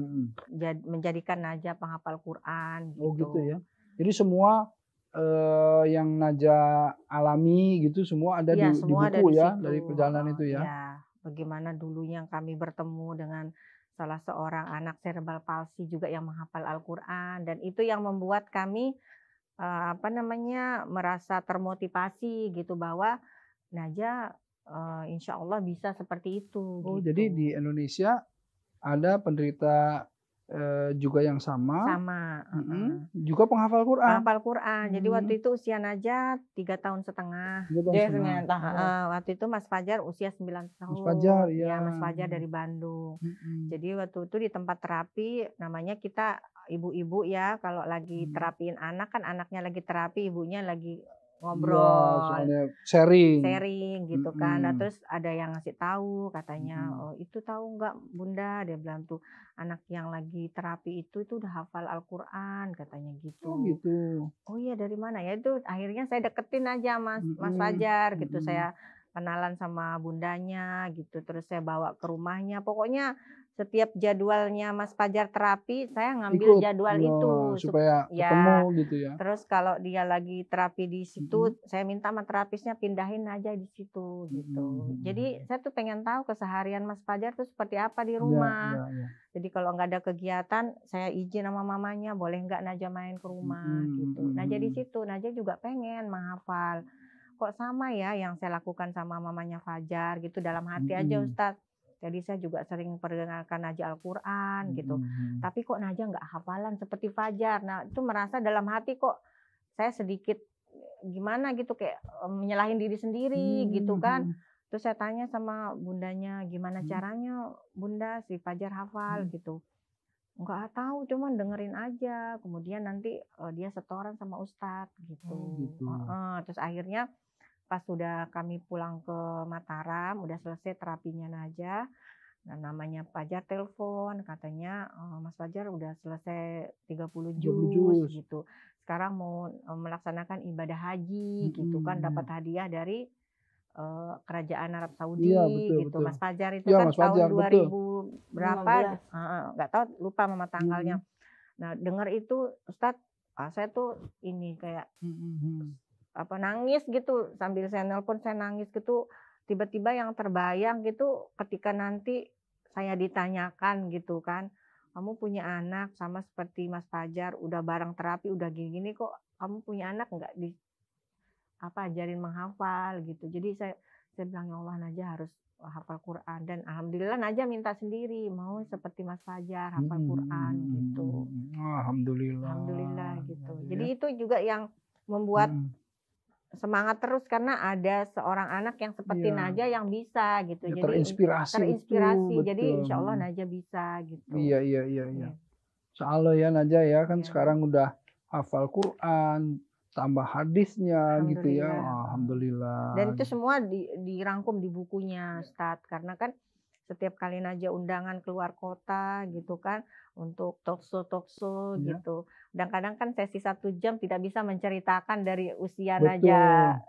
menjadikan Najah penghafal Quran gitu. Oh gitu ya. Jadi semua yang Najah alami gitu semua ada Iya, di semua ada buku di ya, situ. dari perjalanan itu ya. Iya, bagaimana dulunya kami bertemu dengan salah seorang anak cerebral palsy juga yang menghafal Al-Quran, dan itu yang membuat kami merasa termotivasi gitu bahwa Najah insya Allah bisa seperti itu. Oh gitu. jadi di Indonesia ada penderita juga yang sama. Juga penghafal Quran. Penghafal Quran. Jadi waktu itu usia Najah 3,5 tahun. Dia 9 tahun. Waktu itu Mas Fajar usia 9 tahun. Mas Fajar, ya. Mas Fajar dari Bandung. Jadi waktu itu di tempat terapi, namanya kita ibu-ibu ya, kalau lagi terapiin anak kan anaknya lagi terapi, ibunya lagi ngobrol, soalnya sharing gitu kan. Nah, terus ada yang ngasih tahu katanya, oh itu tahu nggak Bunda, dia bilang tuh anak yang lagi terapi itu udah hafal Al-Quran katanya gitu. Oh gitu. Oh iya, dari mana ya? Itu akhirnya saya deketin aja Mas Fajar gitu, saya kenalan sama bundanya gitu, terus saya bawa ke rumahnya. Pokoknya setiap jadwalnya Mas Fajar terapi, saya ngambil jadwal itu supaya ketemu gitu ya. Terus kalau dia lagi terapi di situ, saya minta sama terapisnya pindahin aja di situ gitu. Jadi saya tuh pengen tahu keseharian Mas Fajar tuh seperti apa di rumah. Jadi kalau nggak ada kegiatan, saya izin sama mamanya, boleh nggak Najah main ke rumah gitu. Nah jadi situ Najah juga pengen menghafal. Kok sama ya yang saya lakukan sama mamanya Fajar gitu, dalam hati aja Ustadz. Jadi saya juga sering perkenalkan Najah Al-Quran gitu. Tapi kok Najah nggak hafalan seperti Fajar. Nah itu merasa dalam hati kok saya sedikit gimana gitu, kayak menyalahin diri sendiri gitu kan. Terus saya tanya sama bundanya, gimana caranya Bunda si Fajar hafal gitu. Nggak tahu, cuman dengerin aja. Kemudian nanti dia setoran sama Ustadz gitu. Terus akhirnya pas sudah kami pulang ke Mataram, udah selesai terapinya Najah, nah namanya Fajar telepon, katanya Mas Fajar udah selesai 30 juz gitu. Sekarang mau melaksanakan ibadah haji gitu kan, dapat hadiah dari kerajaan Arab Saudi gitu. Mas Fajar itu kan tahun 2000 berapa, nggak tahu, lupa mama tanggalnya. Nah dengar itu Ustadz, saya tuh ini kayak nangis gitu, sambil saya nelpon saya nangis gitu. Tiba-tiba yang terbayang gitu ketika nanti saya ditanyakan gitu kan, kamu punya anak sama seperti Mas Fajar, udah bareng terapi, udah gini-gini, kok kamu punya anak nggak ajarin menghafal gitu. Jadi saya bilang, ya Allah, Najah harus hafal Quran, dan alhamdulillah Najah minta sendiri mau seperti Mas Fajar hafal Quran gitu. Alhamdulillah gitu. Jadi itu juga yang membuat semangat terus, karena ada seorang anak yang seperti Najah yang bisa gitu. Ya, jadi terinspirasi. Itu, jadi insya Allah Najah bisa gitu. Iya. Insya Allah ya Najah ya, kan sekarang udah hafal Quran, tambah hadisnya gitu ya. Alhamdulillah. Dan itu semua dirangkum di bukunya Ustadz, karena kan setiap kali Najah undangan keluar kota gitu kan, untuk talkshow gitu. Kadang-kadang kan sesi 1 jam tidak bisa menceritakan dari usia Najah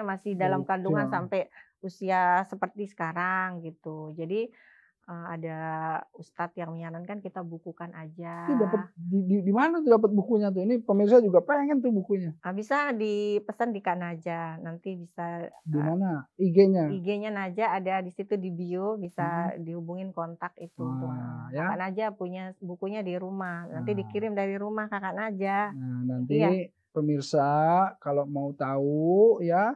masih dalam kandungan sampai usia seperti sekarang gitu. Jadi ada Ustadz yang menyarankan kita bukukan aja. Itu dapat di mana tuh dapat bukunya tuh? Ini pemirsa juga pengen tuh bukunya. Bisa dipesan di Kak Najah, nanti bisa. Di mana? IG-nya? IG-nya Najah ada di situ di bio, bisa dihubungin kontak itu. Kakak Najah punya bukunya di rumah, nanti dikirim dari rumah Kakak Najah. Nah, nanti pemirsa kalau mau tahu ya,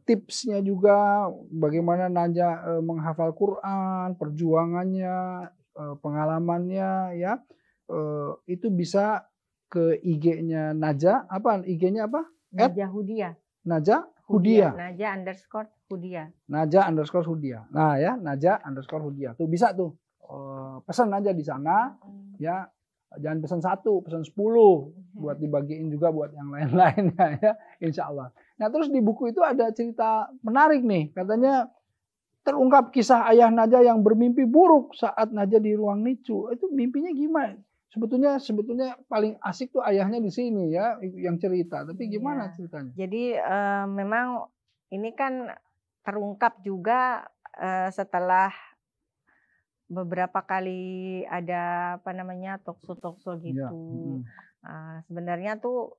tipsnya juga bagaimana Najah menghafal Quran, perjuangannya, pengalamannya ya, itu bisa ke IG-nya Naja, apa IG-nya apa? Naja Hudia. Naja Hudia. Naja_Hudia. Naja_Hudia. Nah ya, Naja_Hudia. Tuh bisa tuh. Pesan aja di sana ya. Jangan pesan 1, pesan 10 buat dibagiin juga buat yang lain-lainnya ya, insya Allah. Nah terus di buku itu ada cerita menarik nih, katanya terungkap kisah ayah Naja yang bermimpi buruk saat Naja di ruang nicu. Itu mimpinya gimana? Sebetulnya paling asik tuh ayahnya di sini ya, yang cerita. Tapi gimana ceritanya? Jadi memang ini kan terungkap juga setelah beberapa kali ada talkshow gitu. Sebenarnya tuh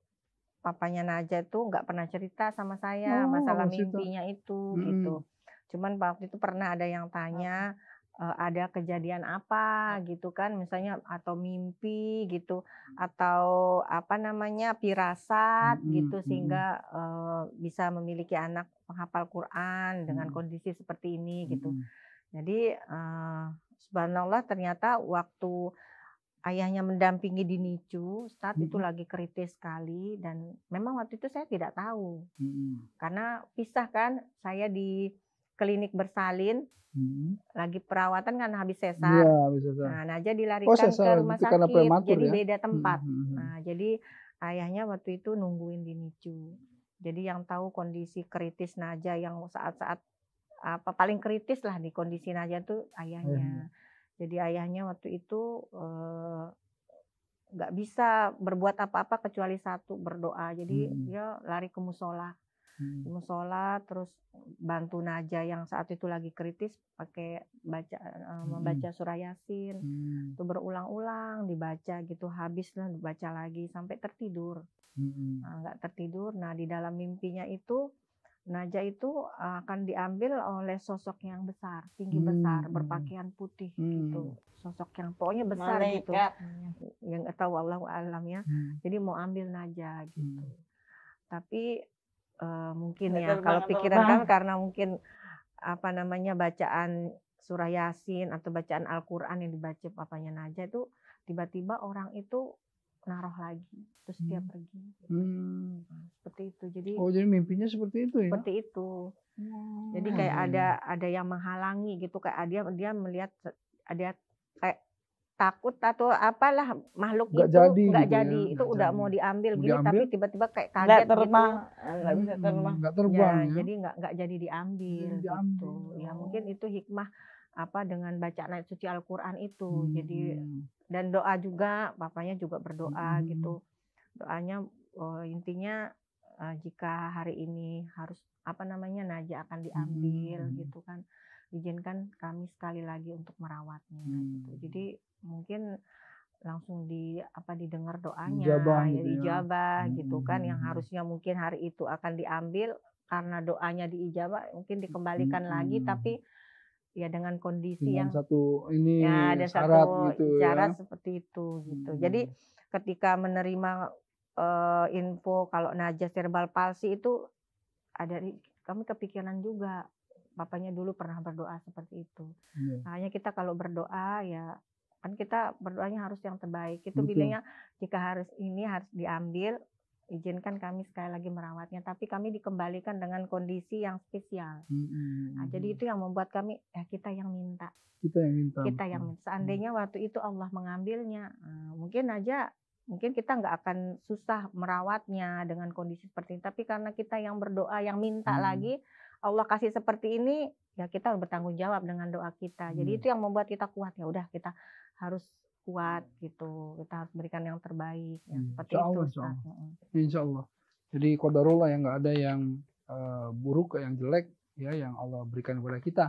papanya Naja tuh nggak pernah cerita sama saya masalah mimpinya itu gitu. Cuman waktu itu pernah ada yang tanya ada kejadian apa gitu kan, misalnya atau mimpi gitu atau firasat gitu sehingga bisa memiliki anak penghafal Quran dengan kondisi seperti ini gitu. Jadi subhanallah ternyata waktu ayahnya mendampingi di NICU, saat itu lagi kritis sekali dan memang waktu itu saya tidak tahu. Karena pisah kan, saya di klinik bersalin, lagi perawatan kan habis sesar. Nah, Naja dilarikan ke rumah sakit, jadi beda tempat. Nah, jadi ayahnya waktu itu nungguin di NICU. Jadi yang tahu kondisi kritis Naja yang saat-saat paling kritis lah di kondisi Naja tuh ayahnya. Jadi ayahnya waktu itu nggak bisa berbuat apa-apa kecuali satu, berdoa. Jadi dia lari ke musola. Di musola terus bantu Naja yang saat itu lagi kritis pakai membaca surah Yasin. Itu berulang-ulang dibaca gitu, habis lah dibaca lagi sampai tertidur. Nah, nggak tertidur. Nah, di dalam mimpinya itu Naja itu akan diambil oleh sosok yang besar, tinggi besar, berpakaian putih gitu. Sosok yang pokoknya besar gitu. Yang nggak tahu Allah alam ya. Jadi mau ambil Naja gitu. Tapi mungkin ya kalau pikiran kan karena mungkin bacaan surah Yasin atau bacaan Al-Qur'an yang dibaca papanya Naja itu tiba-tiba orang itu naruh lagi terus dia pergi gitu. Seperti itu. Jadi jadi mimpinya seperti itu ya? Seperti itu. Jadi kayak ada yang menghalangi gitu, kayak dia melihat ada kayak takut atau apalah makhluk Nggak itu jadi nggak gitu jadi ya, itu nggak udah jadi. mau diambil Mau gini diambil, tapi tiba-tiba kayak nggak kaget terbang, gitu. nggak bisa terbang. Nggak terbang ya. Jadi nggak jadi diambil gitu. Ya mungkin itu hikmah dengan bacaan ayat suci Al-Qur'an itu. Jadi dan doa juga, bapaknya juga berdoa gitu. Doanya intinya jika hari ini harus Naja akan diambil gitu kan, izinkan kami sekali lagi untuk merawatnya gitu. Jadi mungkin langsung didengar doanya, dijabah gitu kan, yang harusnya mungkin hari itu akan diambil karena doanya diijabah mungkin dikembalikan lagi, tapi ya dengan kondisi dengan yang satu ini ya ada syarat satu gitu syarat ya. seperti itu gitu. Jadi ketika menerima info kalau Naja cerebral palsy itu kami kepikiran juga bapaknya dulu pernah berdoa seperti itu. Makanya kita kalau berdoa ya kan kita berdoanya harus yang terbaik. Itu bilangnya jika harus diambil, izinkan kami sekali lagi merawatnya, tapi kami dikembalikan dengan kondisi yang spesial. Nah, jadi itu yang membuat kami kita yang minta. Kita yang minta. Seandainya waktu itu Allah mengambilnya, mungkin kita nggak akan susah merawatnya dengan kondisi seperti ini. Tapi karena kita yang berdoa, yang minta lagi, Allah kasih seperti ini, ya kita bertanggung jawab dengan doa kita. Jadi itu yang membuat kita kuat. Ya udah kita harus kuat gitu. Kita harus berikan yang terbaik. Ya, seperti itu. Insya Allah. Jadi qadarullah yang nggak ada yang buruk, yang jelek, ya yang Allah berikan kepada kita.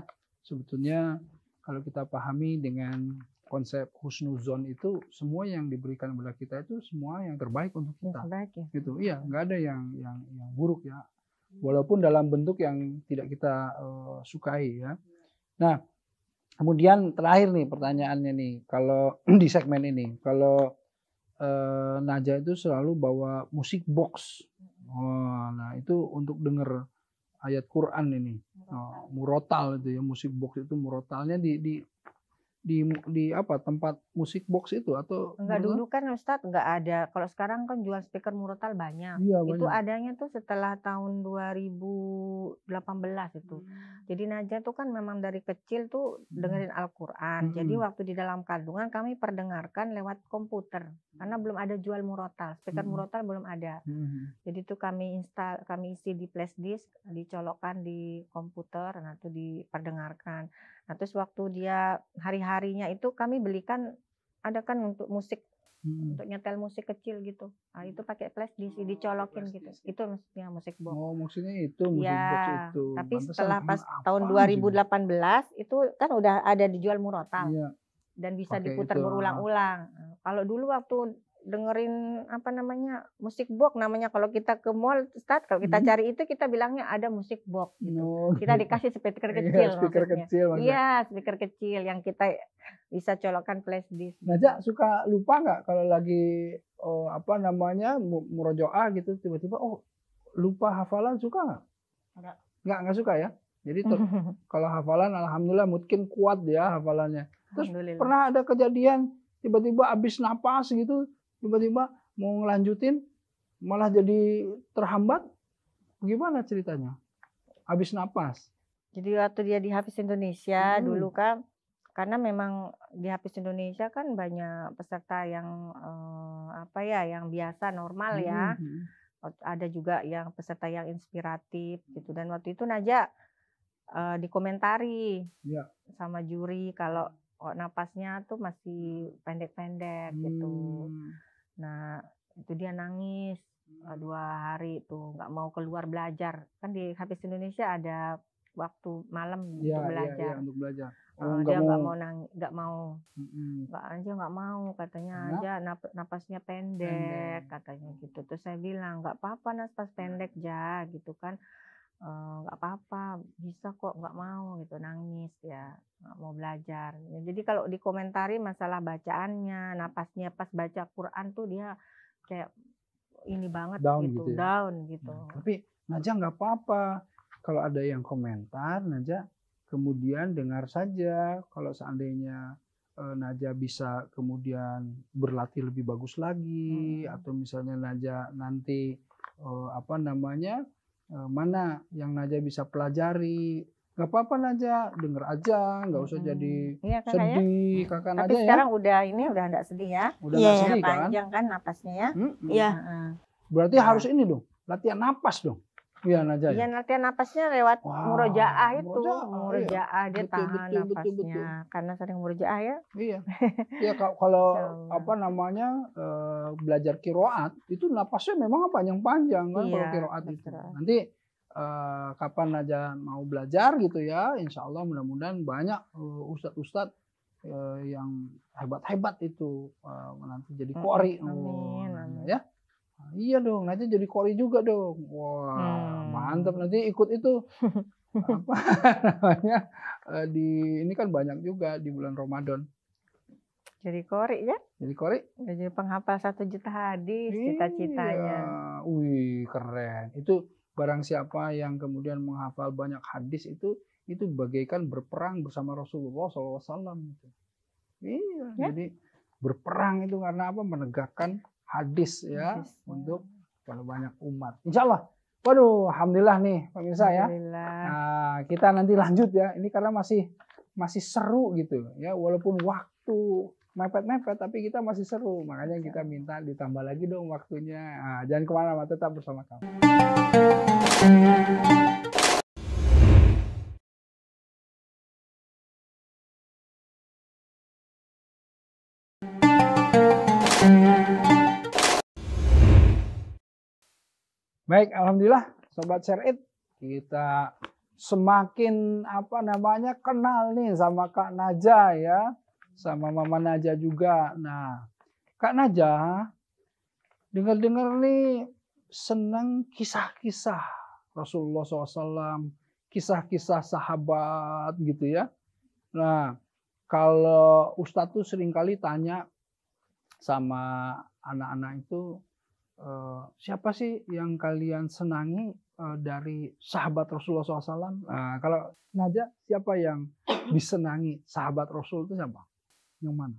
Sebetulnya kalau kita pahami dengan konsep husnuzon itu, semua yang diberikan kepada kita itu semua yang terbaik untuk kita. Terbaik, ya. Gitu. Iya, nggak ada yang buruk ya. Walaupun dalam bentuk yang tidak kita sukai ya. Nah, kemudian terakhir nih pertanyaannya nih, kalau di segmen ini, kalau Naja itu selalu bawa musik box. Nah itu untuk denger ayat Quran ini, murotal itu ya, musik box itu murotalnya di apa tempat musik box itu atau Enggak, gimana? dulu kan Ustadz enggak ada. Kalau sekarang kan jual speaker murotal banyak. Iya Itu banyak. adanya tuh setelah tahun 2018 itu. Jadi Najah tuh kan memang dari kecil tuh dengerin Al-Quran. Jadi waktu di dalam kandungan kami perdengarkan lewat komputer. Karena belum ada jual murotal. Speaker murotal belum ada. Jadi tuh kami isi di flash disk, dicolokkan di komputer, nah itu diperdengarkan. Nah terus waktu dia hari-harinya itu kami belikan, ada kan untuk musik, untuk nyetel musik kecil gitu. Nah itu pakai flash disk, dicolokin gitu. Itu maksudnya musik box. Oh maksudnya itu musik box Ya, itu. tapi Pantesan setelah pas apa tahun sih? 2018 itu kan udah ada dijual murotal Iya, dan bisa pakai diputar itu. berulang-ulang. Kalau dulu waktu dengerin apa namanya musik box namanya, kalau kita ke mall Ustadz, kalau kita cari itu kita bilangnya ada musik box gitu. Oh, Kita gitu. dikasih speaker Iya, kecil speaker maksudnya. kecil maksudnya. Iya, speaker kecil yang kita bisa colokkan flash disk. Najah suka lupa nggak kalau lagi apa namanya murojaah gitu tiba-tiba lupa hafalan, suka nggak? Nggak suka ya. Jadi kalau hafalan alhamdulillah mungkin kuat ya hafalannya. Terus Alhamdulillah. pernah ada kejadian tiba-tiba habis napas gitu, tiba-tiba mau ngelanjutin malah jadi terhambat. Gimana ceritanya? Habis napas. Jadi waktu dia di Hafiz Indonesia dulu kan, karena memang di Hafiz Indonesia kan banyak peserta yang yang biasa normal ya. Ada juga yang peserta yang inspiratif gitu. Dan waktu itu Najah dikomentari sama juri kalau napasnya tuh masih pendek-pendek gitu. Nah itu dia nangis 2 hari tuh nggak mau keluar belajar. Kan di Hafiz Indonesia ada waktu malam untuk belajar. Iya, untuk belajar. Dia nggak mau katanya aja napasnya pendek katanya gitu. Terus saya bilang nggak apa-apa napas pendek aja gitu kan, nggak apa-apa, bisa kok, nggak mau gitu, nangis ya, nggak mau belajar. Jadi kalau dikomentari masalah bacaannya, napasnya pas baca Quran tuh dia kayak ini banget down gitu, gitu ya? down gitu. Tapi Najah nggak apa-apa kalau ada yang komentar, Najah kemudian dengar saja. Kalau seandainya Najah bisa kemudian berlatih lebih bagus lagi, atau misalnya Najah nanti mana yang Najah bisa pelajari, nggak apa-apa Najah, denger aja, nggak usah jadi sedih, kakak Najah ya. Tapi sekarang udah nggak sedih ya. Udah nggak sedih kan? Panjang kan napasnya ya. Iya. Berarti harus ini dong, latihan napas dong. Iya Najah. Iya, latihan napasnya lewat murojaah itu. Murojaah dia betul, tahan betul, napasnya. betul. Karena sering murojaah ya. Iya. Ya kalau belajar kiroat itu napasnya memang panjang-panjang kan kalau kiroat itu. Nanti kapan Najah mau belajar gitu ya, insya Allah mudah-mudahan banyak ustadz-ustadz yang hebat-hebat itu nanti jadi qori. Amin. Ya. Iya dong, nanti jadi qori juga dong. Wah, mantap, nanti ikut itu apa namanya ini kan banyak juga di bulan Ramadan. Jadi qori ya? Jadi qori? Jadi penghafal 1 juta hadis cita-citanya. Wih, keren. Itu barang siapa yang kemudian menghafal banyak hadis itu bagaikan berperang bersama Rasulullah SAW. Iya, ya? Jadi berperang itu karena apa? Menegakkan hadis ya untuk kalau banyak umat. Insya Allah. Waduh, alhamdulillah nih pemirsa ya. Nah, kita nanti lanjut ya. Ini karena masih seru gitu ya. Walaupun waktu mepet-mepet tapi kita masih seru. Makanya kita minta ditambah lagi dong waktunya. Nah, jangan kemana-mana, tetap bersama kami. Baik, alhamdulillah Sobat Share It, kita semakin kenal nih sama Kak Najah ya, sama Mama Najah juga. Nah, Kak Najah, dengar-dengar nih senang kisah-kisah Rasulullah SAW, kisah-kisah sahabat gitu ya. Nah, kalau Ustadz tuh seringkali tanya sama anak-anak itu, siapa sih yang kalian senangi dari sahabat Rasulullah SAW? Nah, kalau Najah, siapa yang disenangi sahabat Rasul itu siapa? Yang mana?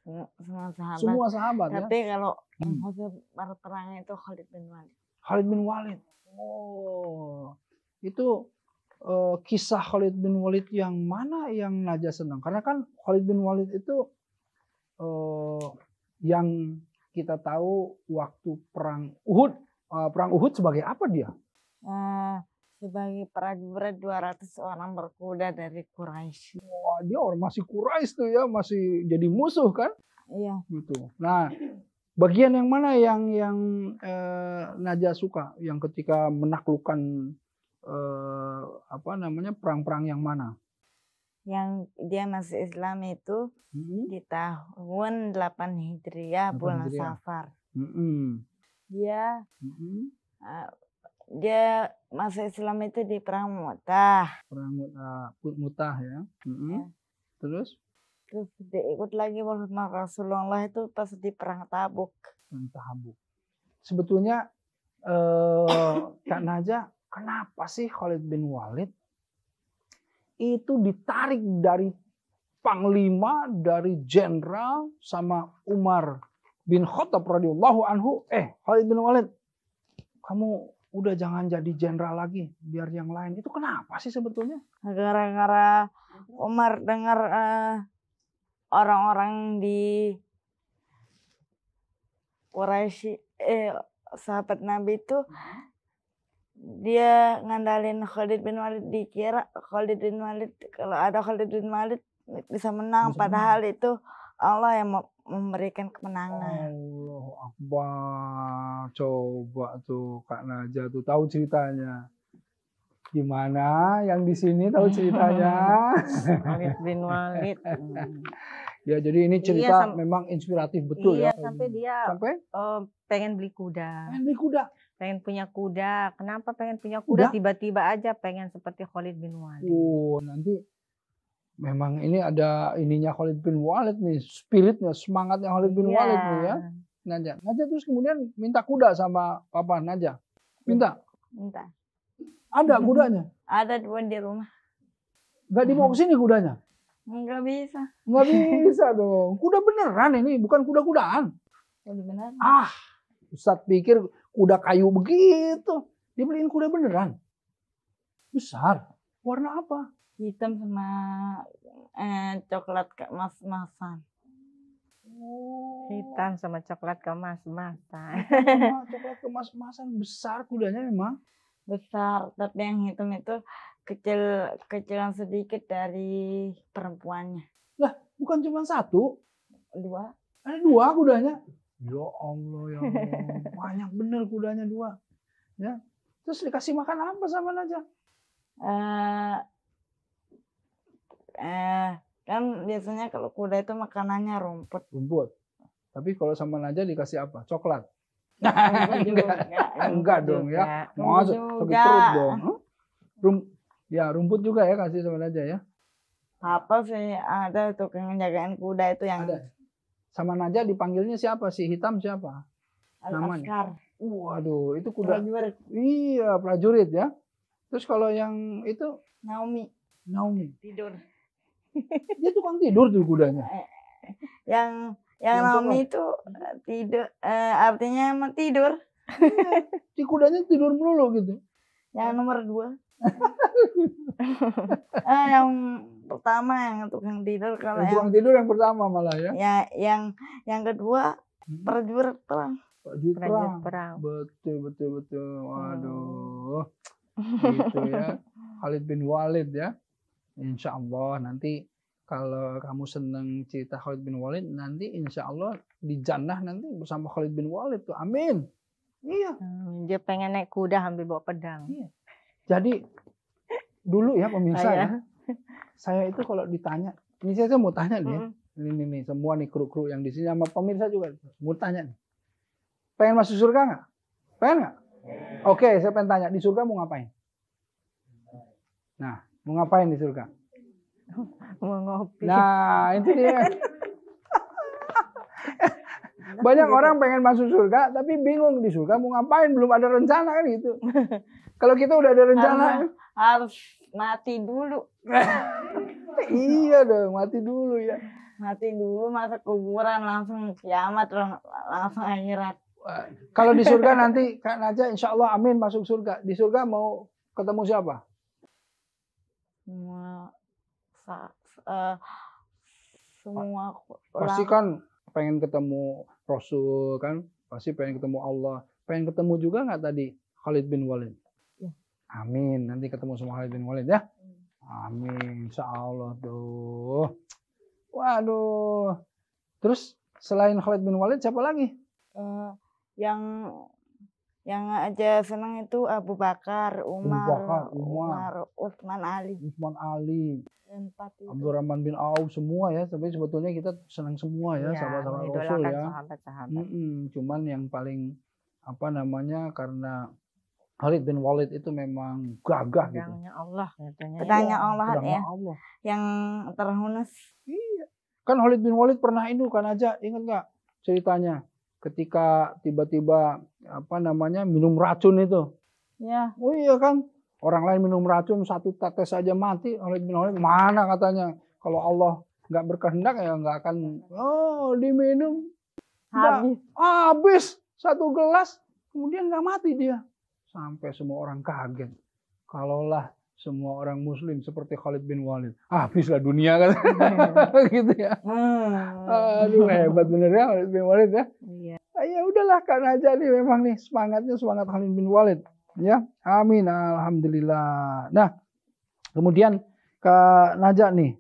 Semua sahabat. Semua sahabat ya. Tapi kalau yang Hmm. hasil berperang itu Khalid bin Walid. Khalid bin Walid. Oh, itu kisah Khalid bin Walid yang mana yang Najah senang? Karena kan Khalid bin Walid itu yang kita tahu waktu perang Uhud. Perang Uhud sebagai apa dia? Sebagai prajurit 200 orang berkuda dari Quraisy. Wah, dia orang masih Quraisy tuh ya, masih jadi musuh kan? Iya. Gitu. Nah, bagian yang mana yang Najah suka? Yang ketika menaklukkan perang-perang yang mana? Yang dia masuk Islam itu di tahun 8 Hijriah bulan Safar. Dia dia masuk Islam itu di perang Mu'tah. Perang Mu'tah ya. Terus dia ikut lagi bersama Rasulullah itu pas di perang Tabuk. Sebetulnya Kak Najah, kenapa sih Khalid bin Walid itu ditarik dari panglima, dari jenderal sama Umar bin Khattab radhiyallahu anhu? Khalid bin Walid, kamu udah jangan jadi jenderal lagi, biar yang lain. Itu kenapa sih sebetulnya? Gara-gara Umar dengar orang-orang di Quraisy, sahabat Nabi itu, dia ngandalin Khalid bin Walid, dikira Khalid bin Walid, kalau ada Khalid bin Walid bisa menang, padahal itu Allah yang memberikan kemenangan. Allahu Akbar. Coba tuh Kak Najah tuh tahu ceritanya. Gimana yang di sini tahu ceritanya? Khalid bin Walid. Ya, jadi ini cerita memang inspiratif betul ya. Sampai dia pengen beli kuda. Pengen punya kuda. Kenapa pengen punya kuda? Tiba-tiba aja pengen seperti Khalid bin Walid. Nanti memang ini ada ininya Khalid bin Walid nih, spiritnya, semangatnya Khalid bin Walid nih ya. Najah terus kemudian minta kuda sama Papa Najah. Minta. Ada kudanya? Ada 2 di rumah. Gak dibawa ke sini kudanya? Nggak bisa. Nggak bisa dong. Kuda beneran ini, bukan kuda-kudaan. Kuda beneran. Ustadz pikir kuda kayu begitu. Dibeliin kuda beneran. Besar. Warna apa? Hitam sama coklat kemas-masan. Hitam sama coklat kemas-masan. Coklat kemas-masan. Besar kudanya memang. Besar, tapi yang hitam itu kecilan sedikit dari perempuannya. Lah, bukan cuma 1? 2. Ada 2 kudanya. Ya Allah, ya Allah. Banyak bener kudanya 2. Ya. Terus dikasih makan apa sama Najah? Kan biasanya kalau kuda itu makanannya rumput. Tapi kalau sama Najah dikasih apa? Coklat. Enggak dong ya. Masa sakit perut dong. Rumput juga ya kasih sama Najah ya. Apa sih ada tukang jagain kuda itu yang ada. Sama Najah dipanggilnya siapa sih? Hitam siapa? Namanya. Waduh, itu kuda. Prajurit. Iya, prajurit ya. Terus kalau yang itu Naomi. Tidur. Dia tukang tidur tuh kudanya. Yang Naomi itu tidur, artinya emang tidur. Si kudanya tidur melulu gitu. Yang nomor 2. Yang pertama yang tukang tidur, kalau yang tukang tidur yang pertama malah ya. Yang kedua prajurit perang. Betul. Waduh. Gitu ya. Khalid bin Walid ya. Insya Allah nanti kalau kamu senang cerita Khalid bin Walid, nanti insya Allah di Jannah nanti bersama Khalid bin Walid tuh. Amin. Iya. Dia pengen naik kuda sambil bawa pedang. Iya. Jadi dulu ya pemirsa ya, saya itu kalau ditanya, ini saya mau tanya nih, ini semua nih kru-kru yang di sini sama pemirsa juga mau tanya nih, pengen masuk surga nggak? Pengen nggak? Oke, saya pengen tanya, di surga mau ngapain? Nah, mau ngapain di surga? Mau ngopi. Nah, itu dia. Banyak orang pengen masuk surga, tapi bingung di surga mau ngapain, belum ada rencana kan gitu. Kalau kita udah ada rencana, harus mati dulu. Iya dong, mati dulu ya. Mati dulu masuk kuburan langsung kiamat langsung akhirat. Kalau di surga nanti Kak Naja insya Allah amin masuk surga. Di surga mau ketemu siapa? Semua Pasti kan pengen ketemu Rasul kan, pasti pengen ketemu Allah. Pengen ketemu juga nggak tadi Khalid bin Walid? Ya. Amin, nanti ketemu sama Khalid bin Walid ya. Amin, insya Allah tuh. Waduh. Terus selain Khalid bin Walid siapa lagi? Yang aja senang itu Abu Bakar, Umar, Utsman Ali. Utsman Ali. 4 itu. Abdurrahman bin Auf semua ya, tapi sebetulnya kita senang semua ya, sahabat-sahabat Rasul ya. Sahabat-sahabat. Cuman yang paling karena Khalid bin Walid itu memang gagah gitu. Pedangnya Allah katanya. Pedangnya Allah ya. Allah. Yang terhunus. Iya. Kan Khalid bin Walid pernah itu kan aja, ingat nggak ceritanya? Ketika tiba-tiba minum racun itu. Ya. Oh iya kan, orang lain minum racun 1 tetes saja mati. Khalid bin Walid mana katanya? Kalau Allah nggak berkehendak ya nggak akan. Oh diminum. Habis 1 gelas, kemudian nggak mati dia. Sampai semua orang kaget. Kalaulah semua orang Muslim seperti Khalid bin Walid, habislah dunia kan, gitu ya. Aduh hebat bener ya Khalid bin Walid ya. Iya. Ya udahlah kan aja nih memang nih semangatnya semangat Khalid bin Walid ya. Amin alhamdulillah. Nah kemudian Kak Naja nih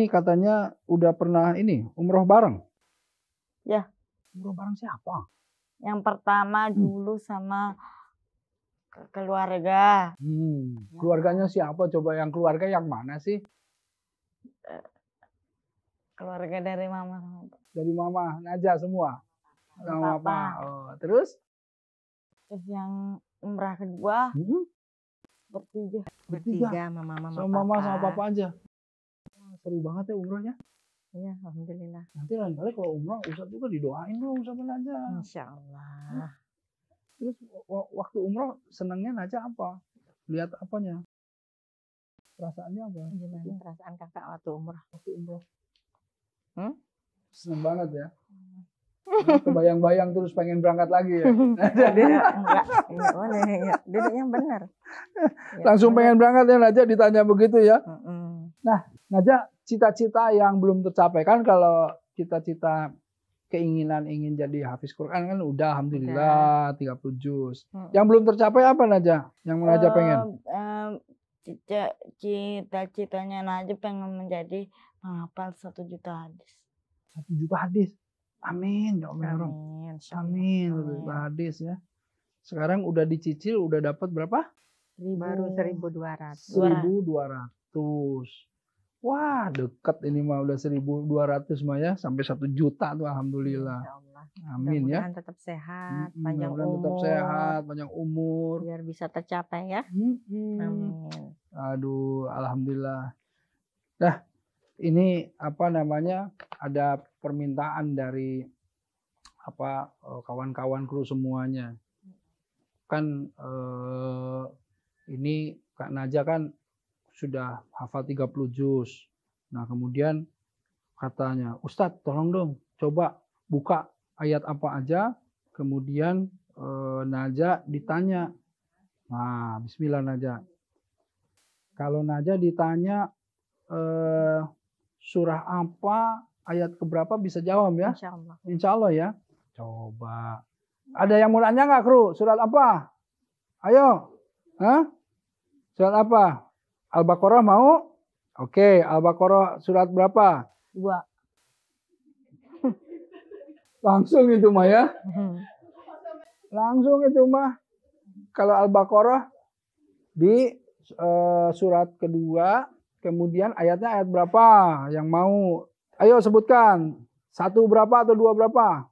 katanya udah pernah ini umroh bareng. Ya. Umroh bareng siapa? Yang pertama dulu sama keluarga. Keluarganya siapa? Coba yang keluarga yang mana sih? Keluarga dari mama sama papa. Dari mama Naja semua. Sama papa. Oh, terus yang umrah kedua bertiga. Bertiga sama mama sama papa aja. Seru banget ya umrohnya. Iya, alhamdulillah. Nanti lain kali kalau umroh Ustaz juga didoain dong sama Naja. Insya Allah. Terus waktu umroh senangnya Naja apa? Lihat apanya? Perasaannya apa? Gimana perasaan kakak waktu umroh? Seneng banget ya. Kebayang-bayang terus pengen berangkat lagi ya. Enggak boleh. Duduknya benar. Langsung pengen berangkat ya Naja ditanya begitu ya. Nah Naja cita-cita yang belum tercapai kan kalau cita-cita keinginan ingin jadi hafiz Quran kan udah alhamdulillah 30 juz. Yang belum tercapai apa Naja? Yang Naja pengen? Cita-citanya Naja pengen menjadi penghafal 1 juta hadis. 1 juta hadis. Amin ya Allah. Amin. 1 juta hadis ya. Sekarang udah dicicil udah dapat berapa? Baru 1.200. 1.200. Wah, deket ini mah udah 1.200 mah ya, sampai 1 juta tuh alhamdulillah. Amin ya. Mudah-mudahan tetap sehat, panjang umur. Tetap sehat, panjang umur. Biar bisa tercapai ya. Amin. Aduh, alhamdulillah. Nah, ini ada permintaan dari kawan-kawan kru semuanya. Kan ini Kak Naja kan sudah hafal 30 juz. Nah kemudian katanya, Ustadz tolong dong coba buka ayat apa aja. Kemudian Naja ditanya. Nah bismillah Naja. Kalau Naja ditanya surah apa, ayat keberapa bisa jawab ya? Insya Allah. Insya Allah ya. Coba. Ada yang mau nanya nggak kru? Surat apa? Ayo. Hah? Surat apa? Al-Baqarah mau? Oke, Al-Baqarah surat berapa? 2. Langsung itu mah ya. Langsung itu mah. Kalau Al-Baqarah di surat kedua, kemudian ayatnya ayat berapa? Yang mau? Ayo sebutkan. 1 berapa atau 2 berapa?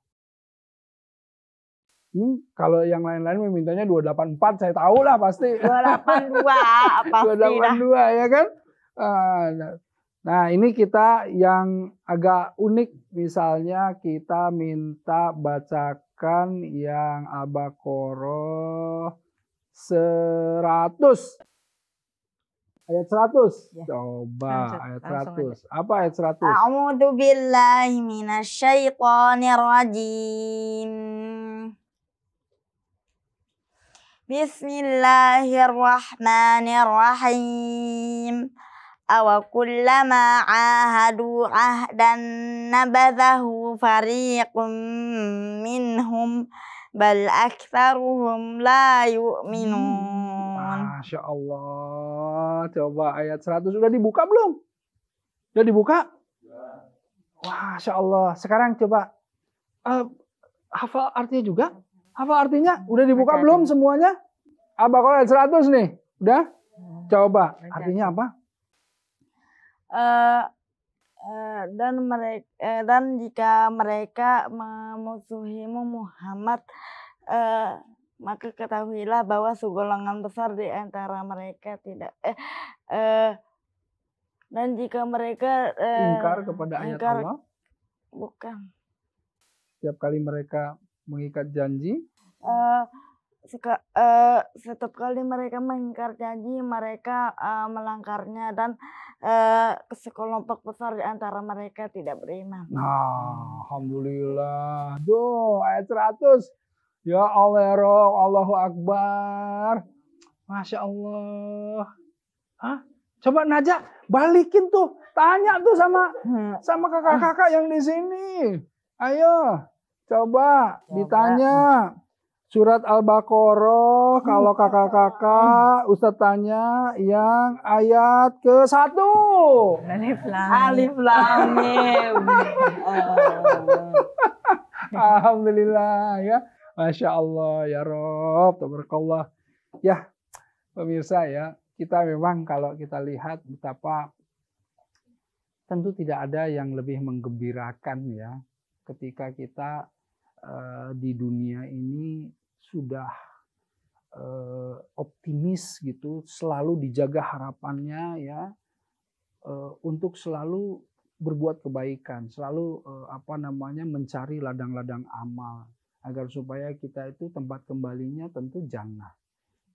Kalau yang lain-lain memintanya 284, saya tahu lah pasti. 282 pasti 282 ya kan? Nah ini kita yang agak unik, misalnya kita minta bacakan yang Al-Baqarah 100. Ayat 100. Ya. Coba Lanjut, ayat langsung 100. Apa ayat 100? A'udzu billahi minasyaitonir rajim. Bismillahirrahmanirrahim. Awa kullama ahadu ahdan nabadahu fariqum minhum bal aktsaruhum la yu'minun. Masya Allah. Coba ayat 100 sudah dibuka belum? Sudah dibuka? Masya Allah. Sekarang coba hafal artinya juga? Hafal artinya? Udah dibuka Baca belum artinya. semuanya? Al-Baqarah ayat 100 nih. Udah? Coba. Baca Artinya apa? Dan jika mereka memusuhimu Muhammad, maka ketahuilah bahwa segolongan besar di antara mereka tidak dan jika mereka Ingkar kepada ayat ingkar- Allah. bukan Setiap kali mereka mengikat janji. setiap kali mereka mengingkar janji, mereka melanggarnya, dan sekelompok besar di antara mereka tidak beriman. Nah, alhamdulillah. Duh, ayat 100. Ya Allah, ya Rob, Allahu Akbar. Masya Allah. Hah? Coba Najah, balikin tuh. Tanya tuh sama kakak-kakak yang di sini. Ayo, coba ditanya. Surat Al-Baqarah, kalau kakak-kakak, Ustadz tanya yang ayat ke-1. Alif Lam Mim. Alhamdulillah ya. Masya Allah ya Rob. Tabarakallah. Ya pemirsa ya. Kita memang kalau kita lihat betapa tentu tidak ada yang lebih menggembirakan ya. Ketika kita di dunia ini sudah optimis gitu. Selalu dijaga harapannya ya. Untuk selalu berbuat kebaikan, selalu mencari ladang-ladang amal agar supaya kita itu tempat kembalinya tentu jannah.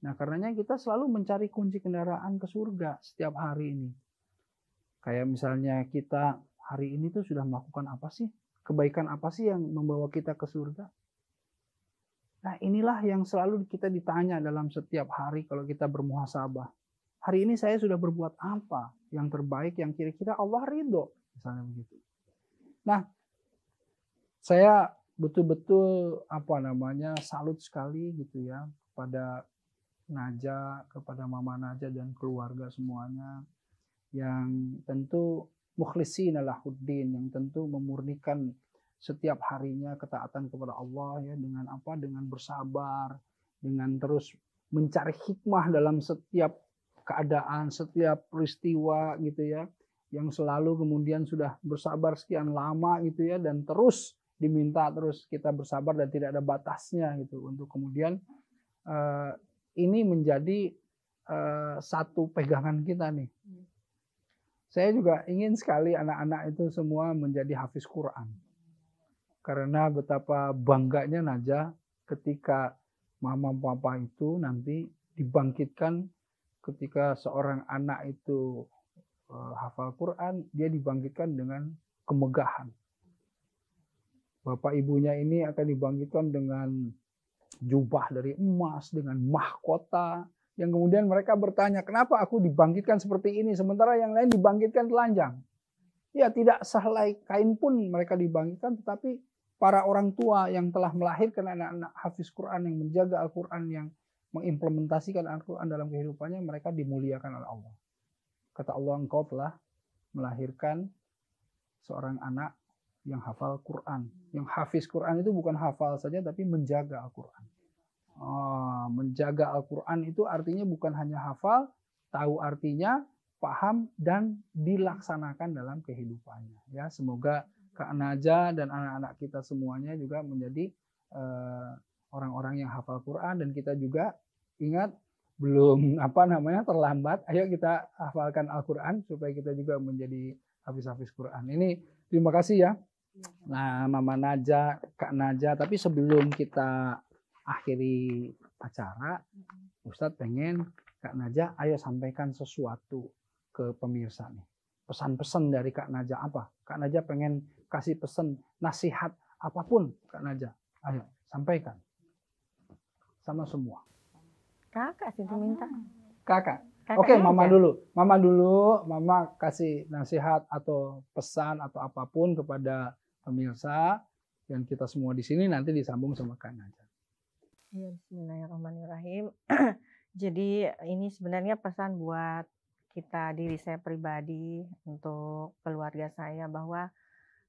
Nah, karenanya kita selalu mencari kunci kendaraan ke surga setiap hari ini. Kayak misalnya kita hari ini tuh sudah melakukan apa sih? Kebaikan apa sih yang membawa kita ke surga? Nah, inilah yang selalu kita ditanya dalam setiap hari kalau kita bermuhasabah. Hari ini saya sudah berbuat apa yang terbaik yang kira-kira Allah ridho, misalnya begitu. Nah, saya betul-betul salut sekali gitu ya kepada Najah, kepada Mama Najah dan keluarga semuanya yang tentu mukhlisina lahuddin, yang tentu memurnikan setiap harinya ketaatan kepada Allah ya dengan bersabar, dengan terus mencari hikmah dalam setiap keadaan, setiap peristiwa gitu ya, yang selalu kemudian sudah bersabar sekian lama gitu ya, dan terus diminta terus kita bersabar dan tidak ada batasnya gitu untuk kemudian ini menjadi satu pegangan kita nih. Saya juga ingin sekali anak-anak itu semua menjadi hafiz Quran, karena betapa bangganya Najah ketika mama papa itu nanti dibangkitkan. Ketika seorang anak itu hafal Quran, dia dibangkitkan dengan kemegahan. Bapak ibunya ini akan dibangkitkan dengan jubah dari emas, dengan mahkota. Yang kemudian mereka bertanya, kenapa aku dibangkitkan seperti ini, sementara yang lain dibangkitkan telanjang. Ya tidak sehelai kain pun mereka dibangkitkan, tetapi para orang tua yang telah melahirkan anak-anak hafiz Quran, yang menjaga Al-Quran, yang mengimplementasikan Al-Quran dalam kehidupannya, mereka dimuliakan oleh Allah. Kata Allah, engkau telah melahirkan seorang anak yang hafal Quran. Yang hafiz Quran itu bukan hafal saja, tapi menjaga Al-Quran. Menjaga Al-Quran itu artinya bukan hanya hafal, tahu artinya, paham, dan dilaksanakan dalam kehidupannya. Ya, semoga Kak Najah dan anak-anak kita semuanya juga menjadi orang-orang yang hafal Quran, dan kita juga ingat belum terlambat. Ayo kita hafalkan Al-Quran supaya kita juga menjadi hafiz-hafiz Quran. Ini terima kasih ya. Nah, Mama Najah, Kak Najah. Tapi sebelum kita akhiri acara, Ustadz pengen Kak Najah, ayo sampaikan sesuatu ke pemirsa nih. Pesan-pesan dari Kak Najah apa? Kak Najah pengen kasih pesan, nasihat apapun Kak Najah. Ayo sampaikan sama semua. Kakak sih diminta. Kakak. Kakak Oke, aja. Mama dulu. Mama kasih nasihat atau pesan atau apapun kepada pemirsa dan kita semua di sini, nanti disambung sama Kak Najah. Ya, bismillahirrahmanirrahim. Jadi ini sebenarnya pesan buat kita, diri saya pribadi, untuk keluarga saya, bahwa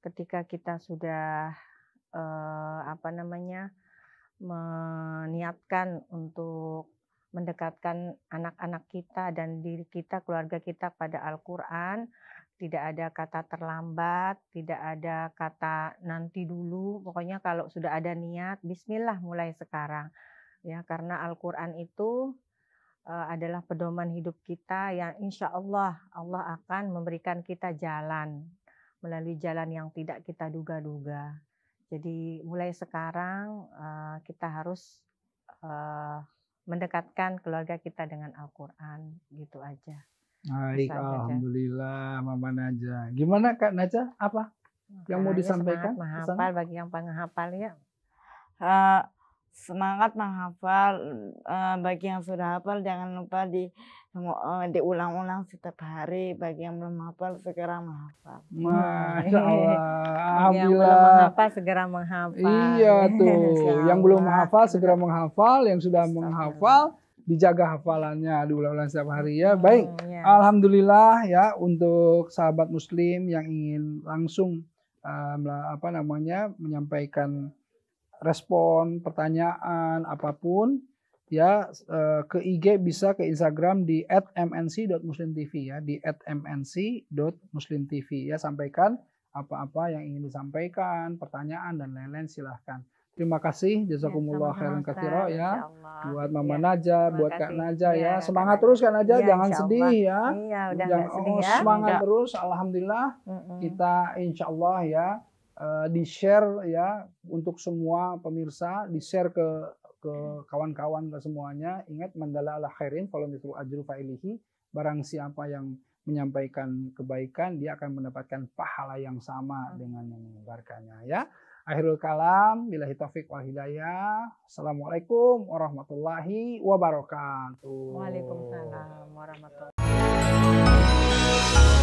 ketika kita sudah meniatkan untuk mendekatkan anak-anak kita dan diri kita, keluarga kita pada Al-Quran, tidak ada kata terlambat, tidak ada kata nanti dulu. Pokoknya kalau sudah ada niat, bismillah mulai sekarang. Ya, karena Al-Quran itu adalah pedoman hidup kita yang insya Allah akan memberikan kita jalan melalui jalan yang tidak kita duga-duga. Jadi mulai sekarang kita harus mendekatkan keluarga kita dengan Al-Quran, gitu aja. Baik, Pesan saja. alhamdulillah Mama Najah. Gimana Kak Najah? Apa yang mau Makanya disampaikan? semangat menghafal bagi yang penghafal ya. Semangat menghafal, bagi yang sudah hafal jangan lupa diulang-ulang setiap hari. Bagi yang belum hafal segera menghafal. Masya Allah, Bagi yang belum alhamdulillah. menghafal segera menghafal. Iya tuh, Insya yang belum Allah. menghafal segera menghafal, yang sudah Astagfirullah. menghafal dijaga hafalannya, diulang-ulang setiap hari ya. Baik, Ya. alhamdulillah ya, untuk sahabat muslim yang ingin langsung menyampaikan respon, pertanyaan apapun ya, ke IG bisa, ke Instagram di @mnc.muslimtv ya, di @mnc.muslimtv ya. Sampaikan apa-apa yang ingin disampaikan, pertanyaan dan lain-lain, silahkan. Terima kasih, jazakumullah khairan katsira ya, buat Mama Najah, buat Kak Najah ya. Semangat terus Kak Najah, jangan sedih ya. Iya, udah Jangan, nggak sedih ya. semangat Enggak. terus, alhamdulillah. Kita insya Allah ya, di-share ya untuk semua pemirsa, di-share ke kawan-kawan, ke semuanya. Ingat, mandala ala khairin falahu mithlu ajri fa'ilihi. Barang siapa yang menyampaikan kebaikan, dia akan mendapatkan pahala yang sama dengan yang menyebarkannya ya. Akhirul kalam, billahi taufiq wal hidayah. Assalamualaikum warahmatullahi wabarakatuh. Waalaikumsalam warahmatullahi wabarakatuh.